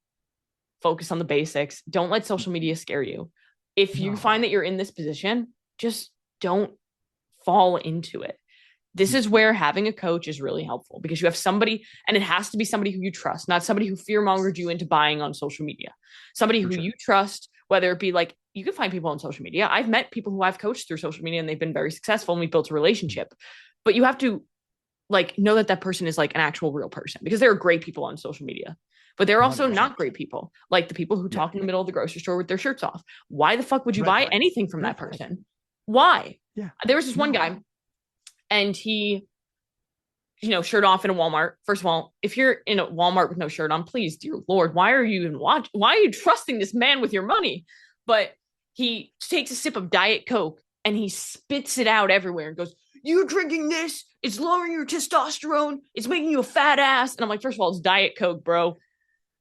focus on the basics. Don't let social media scare you. If you find that you're in this position, just don't fall into it. This is where having a coach is really helpful, because you have somebody, and it has to be somebody who you trust, not somebody who fear-mongered you into buying on social media. Somebody who you trust, whether it be like, you can find people on social media. I've met people who I've coached through social media and they've been very successful and we've built a relationship. But you have to like know that person is like an actual real person, because there are great people on social media, but they're also 100%. Not great people. Like the people who talk in the middle of the grocery store with their shirts off. Why the fuck would you buy anything from that person? Why? Yeah. There was this one guy, and he, shirt off in a Walmart. First of all, if you're in a Walmart with no shirt on, please, dear Lord, why are you why are you trusting this man with your money? But he takes a sip of Diet Coke and he spits it out everywhere and goes, "You're drinking this, it's lowering your testosterone, it's making you a fat ass." And I'm like, first of all, it's Diet Coke, bro.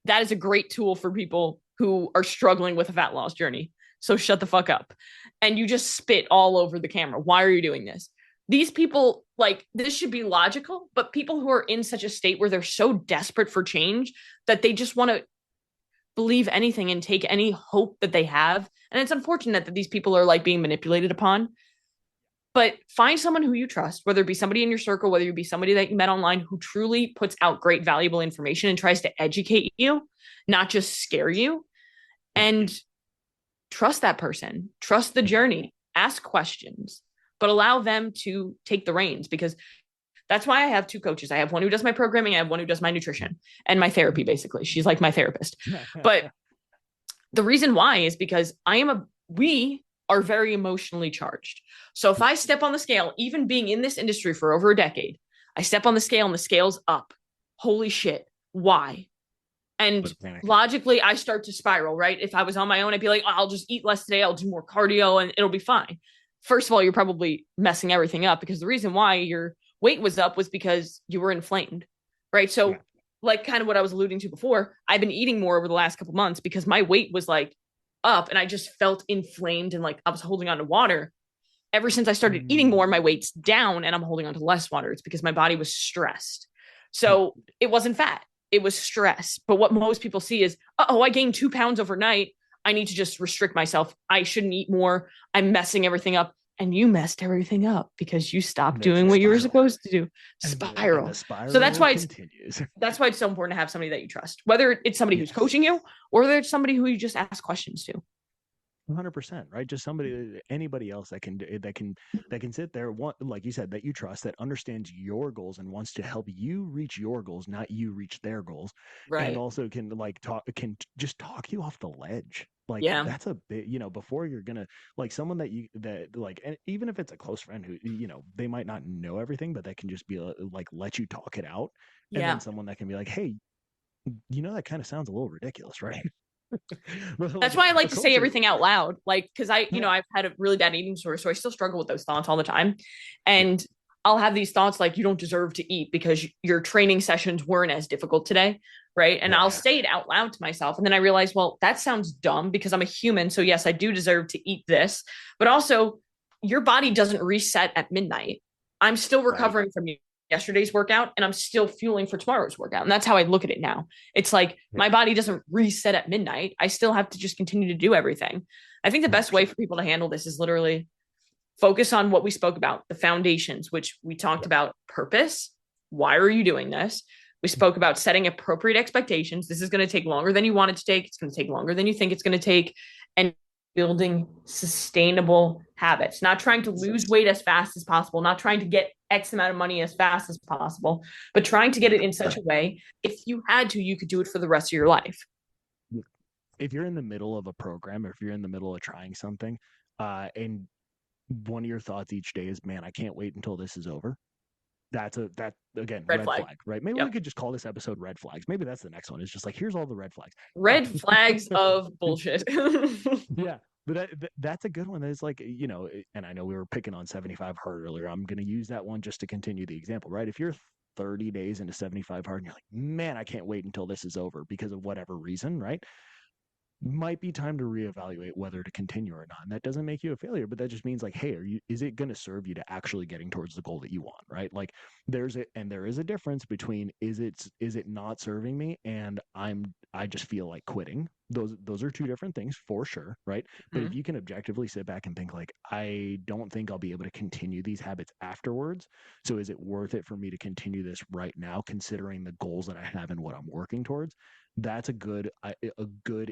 That is a great tool for people who are struggling with a fat loss journey. So shut the fuck up. And you just spit all over the camera. Why are you doing this? These people, like, this should be logical, but people who are in such a state where they're so desperate for change that they just want to believe anything and take any hope that they have. And it's unfortunate that these people are like being manipulated upon. But find someone who you trust, whether it be somebody in your circle, whether it be somebody that you met online who truly puts out great, valuable information and tries to educate you, not just scare you. And trust that person, trust the journey, ask questions, but allow them to take the reins, because that's why I have two coaches. I have one who does my programming. I have one who does my nutrition and my therapy, basically. She's like my therapist. But the reason why is because we are very emotionally charged. So if I step on the scale, even being in this industry for over a decade, I step on the scale and the scale's up. Holy shit. Why? And logically, I start to spiral, right? If I was on my own, I'd be like, oh, I'll just eat less today. I'll do more cardio and it'll be fine. First of all, you're probably messing everything up because the reason why your weight was up was because you were inflamed, right? So like kind of what I was alluding to before, I've been eating more over the last couple months because my weight was like up and I just felt inflamed and like I was holding on to water. Ever since I started eating more, my weight's down and I'm holding on to less water. It's because my body was stressed. So it wasn't fat. It was stress. But what most people see is, oh, I gained 2 pounds overnight. I need to just restrict myself. I shouldn't eat more. I'm messing everything up. And you messed everything up because you stopped doing what you were supposed to do. Spiral. So that's why it's so important to have somebody that you trust, whether it's somebody who's coaching you or whether it's somebody who you just ask questions to. 100%, right? Just anybody else that can sit there, like you said, that you trust, that understands your goals and wants to help you reach your goals, not you reach their goals, right? And also can just talk you off the ledge. Like that's a bit, before you're gonna like someone that and even if it's a close friend who they might not know everything, but that can just be like let you talk it out, and then someone that can be like, hey, that kind of sounds a little ridiculous, right? That's why I like to say everything out loud, like because I've had a really bad eating disorder, so I still struggle with those thoughts all the time, and I'll have these thoughts like you don't deserve to eat because your training sessions weren't as difficult today, right? And I'll say it out loud to myself, and then I realize, well, that sounds dumb because I'm a human, so yes, I do deserve to eat this, but also your body doesn't reset at midnight. I'm still recovering from yesterday's workout and I'm still fueling for tomorrow's workout. And that's how I look at it now. It's like my body doesn't reset at midnight. I still have to just continue to do everything. I think the best way for people to handle this is literally focus on what we spoke about, the foundations, which we talked about purpose. Why are you doing this? We spoke about setting appropriate expectations. This is going to take longer than you want it to take. It's going to take longer than you think it's going to take. And building sustainable habits, not trying to lose weight as fast as possible, not trying to get X amount of money as fast as possible, but trying to get it in such a way, if you had to, you could do it for the rest of your life. If you're in the middle of a program, or if you're in the middle of trying something, and one of your thoughts each day is, man, I can't wait until this is over. That's again, red flag, right? Maybe we could just call this episode red flags. Maybe that's the next one. It's just like, here's all the red flags. Red flags of bullshit. Yeah. But that's a good one. It's like, and I know we were picking on 75 hard earlier. I'm going to use that one just to continue the example, right? If you're 30 days into 75 hard and you're like, man, I can't wait until this is over because of whatever reason, right? Might be time to reevaluate whether to continue or not. And that doesn't make you a failure, but that just means like, hey, is it going to serve you to actually getting towards the goal that you want, right? Like there is a difference between is it not serving me and I just feel like quitting. Those are two different things for sure, right? But if you can objectively sit back and think like, I don't think I'll be able to continue these habits afterwards. So is it worth it for me to continue this right now, considering the goals that I have and what I'm working towards? That's a good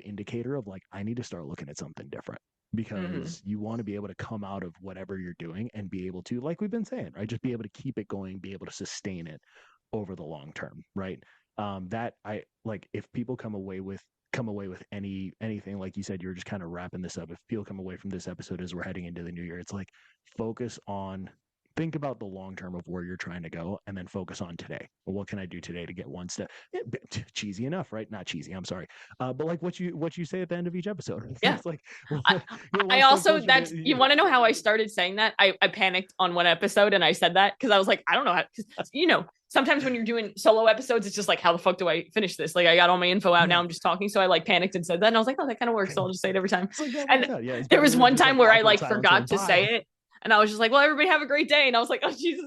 indicator of like, I need to start looking at something different, because you want to be able to come out of whatever you're doing and be able to, like we've been saying, right, just be able to keep it going, be able to sustain it over the long term, right? That I like, if people come away with anything, like you said, you're just kind of wrapping this up. If people come away from this episode as we're heading into the new year, it's like, think about the long term of where you're trying to go, and then focus on today. Well, what can I do today to get one step? Cheesy enough, right? Not cheesy. I'm sorry, but like what you say at the end of each episode. Yeah. It's like, I also you want to know how I started saying that? I panicked on one episode and I said that because I was like, I don't know how. Because sometimes when you're doing solo episodes, it's just like, how the fuck do I finish this? Like I got all my info out, now I'm just talking. So I like panicked and said that, and I was like, oh, that kind of works. So I'll just say it every time. And there was one time where I like forgot to say it. And I was just like, well, everybody have a great day. And I was like, oh, Jesus.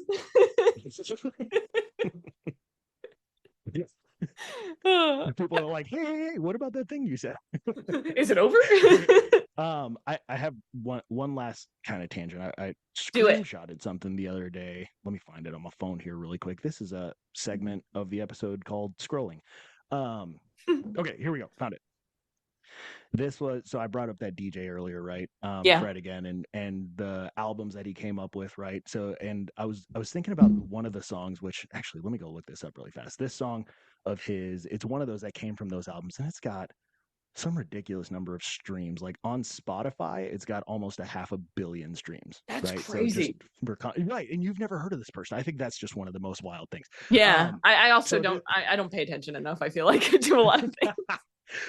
People are like, hey, what about that thing you said? Is it over? I have one last kind of tangent. I screenshotted something the other day. Let me find it on my phone here really quick. This is a segment of the episode called Scrolling. Okay, here we go. Found it. So I brought up that DJ earlier, right? Fred again, and the albums that he came up with, right? So, and I was thinking about one of the songs, which actually, let me go look this up really fast. This song of his, it's one of those that came from those albums, and it's got some ridiculous number of streams. Like on Spotify, it's got almost 500 million streams. That's right? crazy. So just right, and you've never heard of this person. I think that's just one of the most wild things. Yeah, I also don't. I don't pay attention enough. I feel like to a lot of things.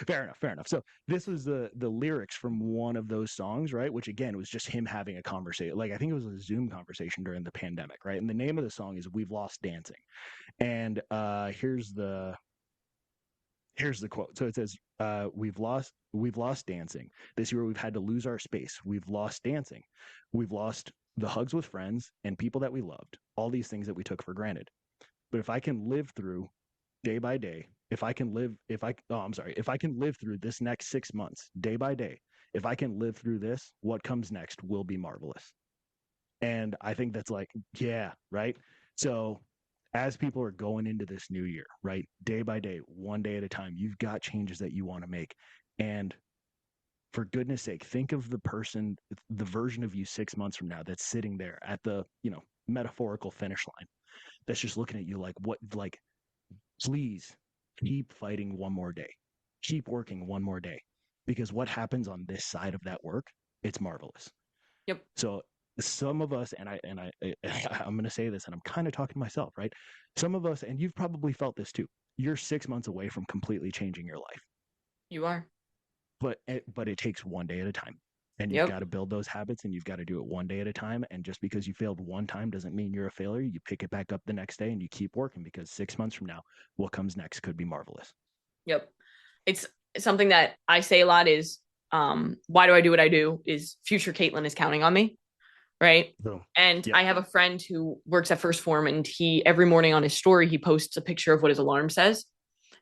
Fair enough. So this was the lyrics from one of those songs, right? Which again was just him having a conversation. Like I think it was a Zoom conversation during the pandemic, right? And the name of the song is "We've Lost Dancing," and here's the quote. So it says, we've lost dancing. This year we've had to lose our space. We've lost dancing. We've lost the hugs with friends and people that we loved. All these things that we took for granted. But if I can live through day by day, if I can live through this next 6 months, day by day, if I can live through this, what comes next will be marvelous. And I think that's like, yeah, right. So as people are going into this new year, right, day by day, one day at a time, you've got changes that you want to make. And for goodness sake, think of the version of you 6 months from now that's sitting there at the, metaphorical finish line, that's just looking at you like, please keep fighting one more day, keep working one more day, because what happens on this side of that work, it's marvelous. Yep. So some of us, and I'm going to say this, and I'm kind of talking to myself, right? Some of us, and you've probably felt this too, you're 6 months away from completely changing your life. You are. But it takes one day at a time. And you've got to build those habits, and you've got to do it one day at a time. And just because you failed one time doesn't mean you're a failure. You pick it back up the next day and you keep working, because 6 months from now, what comes next could be marvelous. Yep. It's something that I say a lot is, why do I do what I do? Is future Caitlin is counting on me. Right. So, and I have a friend who works at First Form, and he, every morning on his story, he posts a picture of what his alarm says.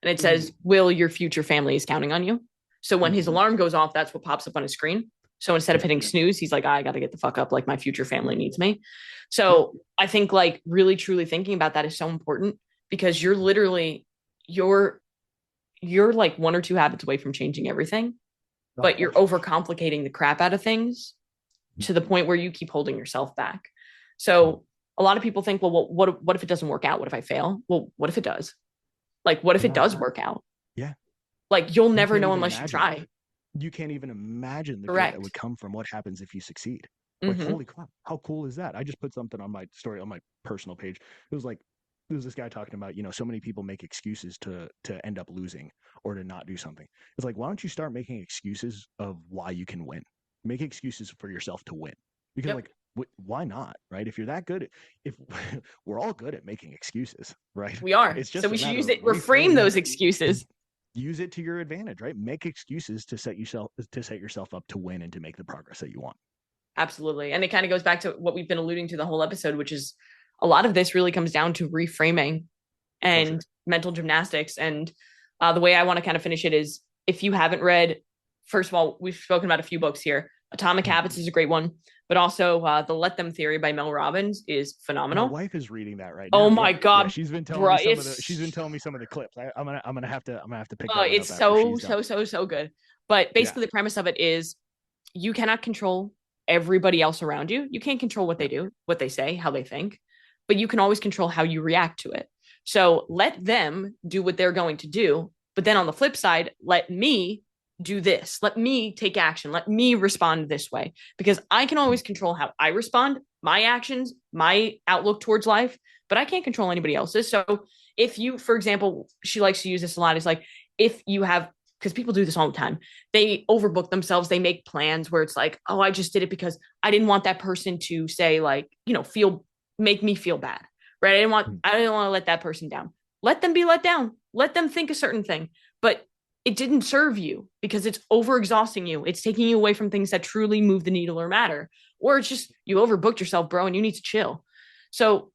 And it says, Will, your future family is counting on you. So when his alarm goes off, that's what pops up on his screen. So instead of hitting snooze, he's like, I got to get the fuck up. Like, my future family needs me. So I think like really, truly thinking about that is so important, because you're literally, you're like 1 or 2 habits away from changing everything, but you're overcomplicating the crap out of things to the point where you keep holding yourself back. So a lot of people think, well, what if it doesn't work out? What if I fail? Well, what if it does? Like, what if it does work out? Yeah. Like, you'll never know unless you try. You can't even imagine the good that would come from what happens if you succeed. Like, holy crap, how cool is that? I just put something on my story, on my personal page. It was this guy talking about, so many people make excuses to end up losing or to not do something. It's like, why don't you start making excuses of why you can win? Make excuses for yourself to win, because why not? Right? If you're that good, if we're all good at making excuses, right? We are. It's just so we should use it, reframe those excuses. Use it to your advantage, right? Make excuses to set yourself up to win and to make the progress that you want. Absolutely. And it kind of goes back to what we've been alluding to the whole episode, which is a lot of this really comes down to reframing and mental gymnastics. And the way I want to kind of finish it is, if you haven't read, first of all, we've spoken about a few books here. Atomic Habits is a great one, but also the Let Them Theory by Mel Robbins is phenomenal. My wife is reading that right now. Oh my God. Yeah, she's been telling me some of the clips. I'm gonna have to pick that up. It's so good. But basically the premise of it is, you cannot control everybody else around you. You can't control what they do, what they say, how they think, but you can always control how you react to it. So let them do what they're going to do. But then on the flip side, let me do this. Let me take action. Let me respond this way, because I can always control how I respond, my actions, my outlook towards life, but I can't control anybody else's. So if you, for example, she likes to use this a lot, is like, if you have, because people do this all the time, they overbook themselves. They make plans where it's like, oh, I just did it because I didn't want that person to say, like, make me feel bad, right? I didn't want to let that person down. Let them be let down. Let them think a certain thing, but it didn't serve you, because it's overexhausting you. It's taking you away from things that truly move the needle or matter, or it's just, you overbooked yourself, bro, and you need to chill. So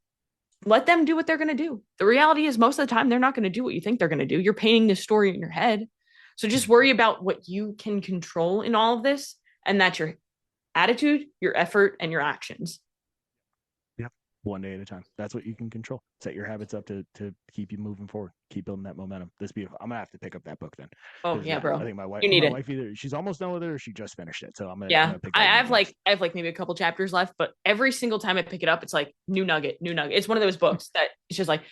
let them do what they're going to do. The reality is, most of the time, they're not going to do what you think they're going to do. You're painting this story in your head. So just worry about what you can control in all of this. And that's your attitude, your effort, and your actions. Yep. One day at a time. That's what you can control. Set your habits up to keep you moving forward. Keep building that momentum. That's beautiful. I'm going to have to pick up that book then. Oh yeah, bro. I think my wife, either she's almost done with it or she just finished it. So I'm going to pick it up. I have like maybe a couple chapters left, but every single time I pick it up, it's like new nugget. It's one of those books that it's just like,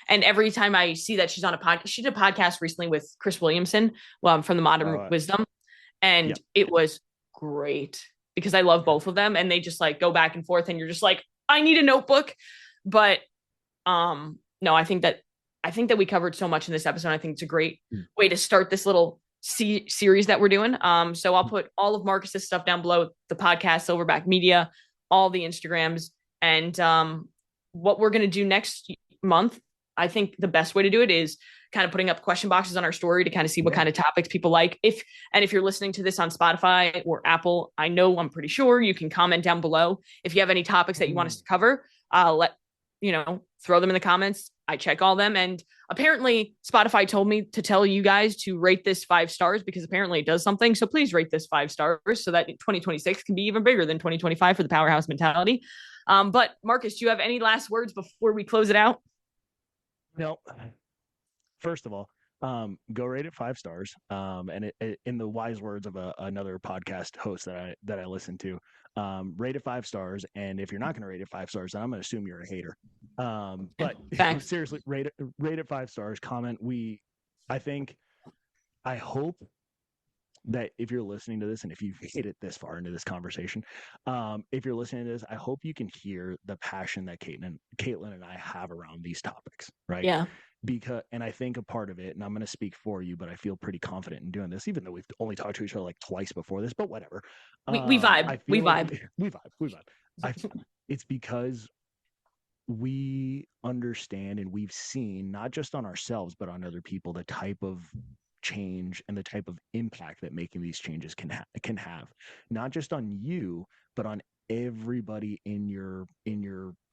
And every time I see that she's on a podcast, she did a podcast recently with Chris Williamson, from the Modern Wisdom. And it was great because I love both of them, and they just like go back and forth, and you're just like, I need a notebook. But no, I think that we covered so much in this episode. I think it's a great way to start this little series that we're doing. So I'll put all of Marcus's stuff down below, the podcast, Silverback Media, all the Instagrams, and what we're going to do next month. I think the best way to do it is kind of putting up question boxes on our story to kind of see what kind of topics people like. If you're listening to this on Spotify or Apple, I'm pretty sure you can comment down below. If you have any topics that you want us to cover, throw them in the comments. I check all them. And apparently Spotify told me to tell you guys to rate this 5 stars because apparently it does something. So please rate this 5 stars so that 2026 can be even bigger than 2025 for the Powerhouse Mentality. But Marcus, do you have any last words before we close it out? No. First of all, go rate it 5 stars. And in the wise words of another podcast host that I listen to, rate it 5 stars. And if you're not going to rate it 5 stars, then I'm going to assume you're a hater. But seriously, rate it 5 stars. Comment. I hope that if you're listening to this and if you've made it this far into this conversation, if you're listening to this, I hope you can hear the passion that Caitlin and I have around these topics, right? Yeah. And I think a part of it, and I'm going to speak for you, but I feel pretty confident in doing this, even though we've only talked to each other like twice before this, but whatever. We vibe. We vibe. It's because we understand and we've seen, not just on ourselves, but on other people, the type of change and the type of impact that making these changes can have, not just on you, but on everybody in your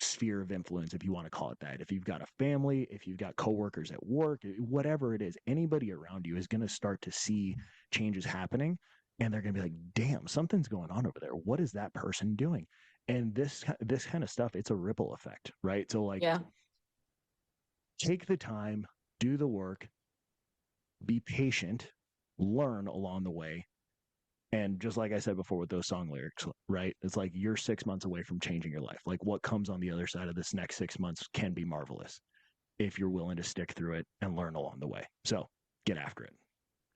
sphere of influence, if you want to call it that. If you've got a family, if you've got coworkers at work, whatever it is, anybody around you is going to start to see changes happening, and they're going to be like, damn, something's going on over there. What is that person doing? And this kind of stuff, it's a ripple effect, right? So like, take the time, do the work, be patient, learn along the way. And just like I said before with those song lyrics, right? It's like you're 6 months away from changing your life. Like what comes on the other side of this next 6 months can be marvelous if you're willing to stick through it and learn along the way. So get after it.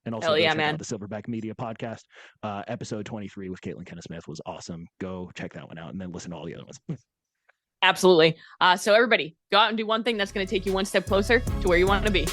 And also check out the Silverback Media Podcast. Episode 23 with Caitlin Kenna-Smith was awesome. Go check that one out and then listen to all the other ones. Absolutely. So everybody, go out and do one thing that's going to take you one step closer to where you want to be.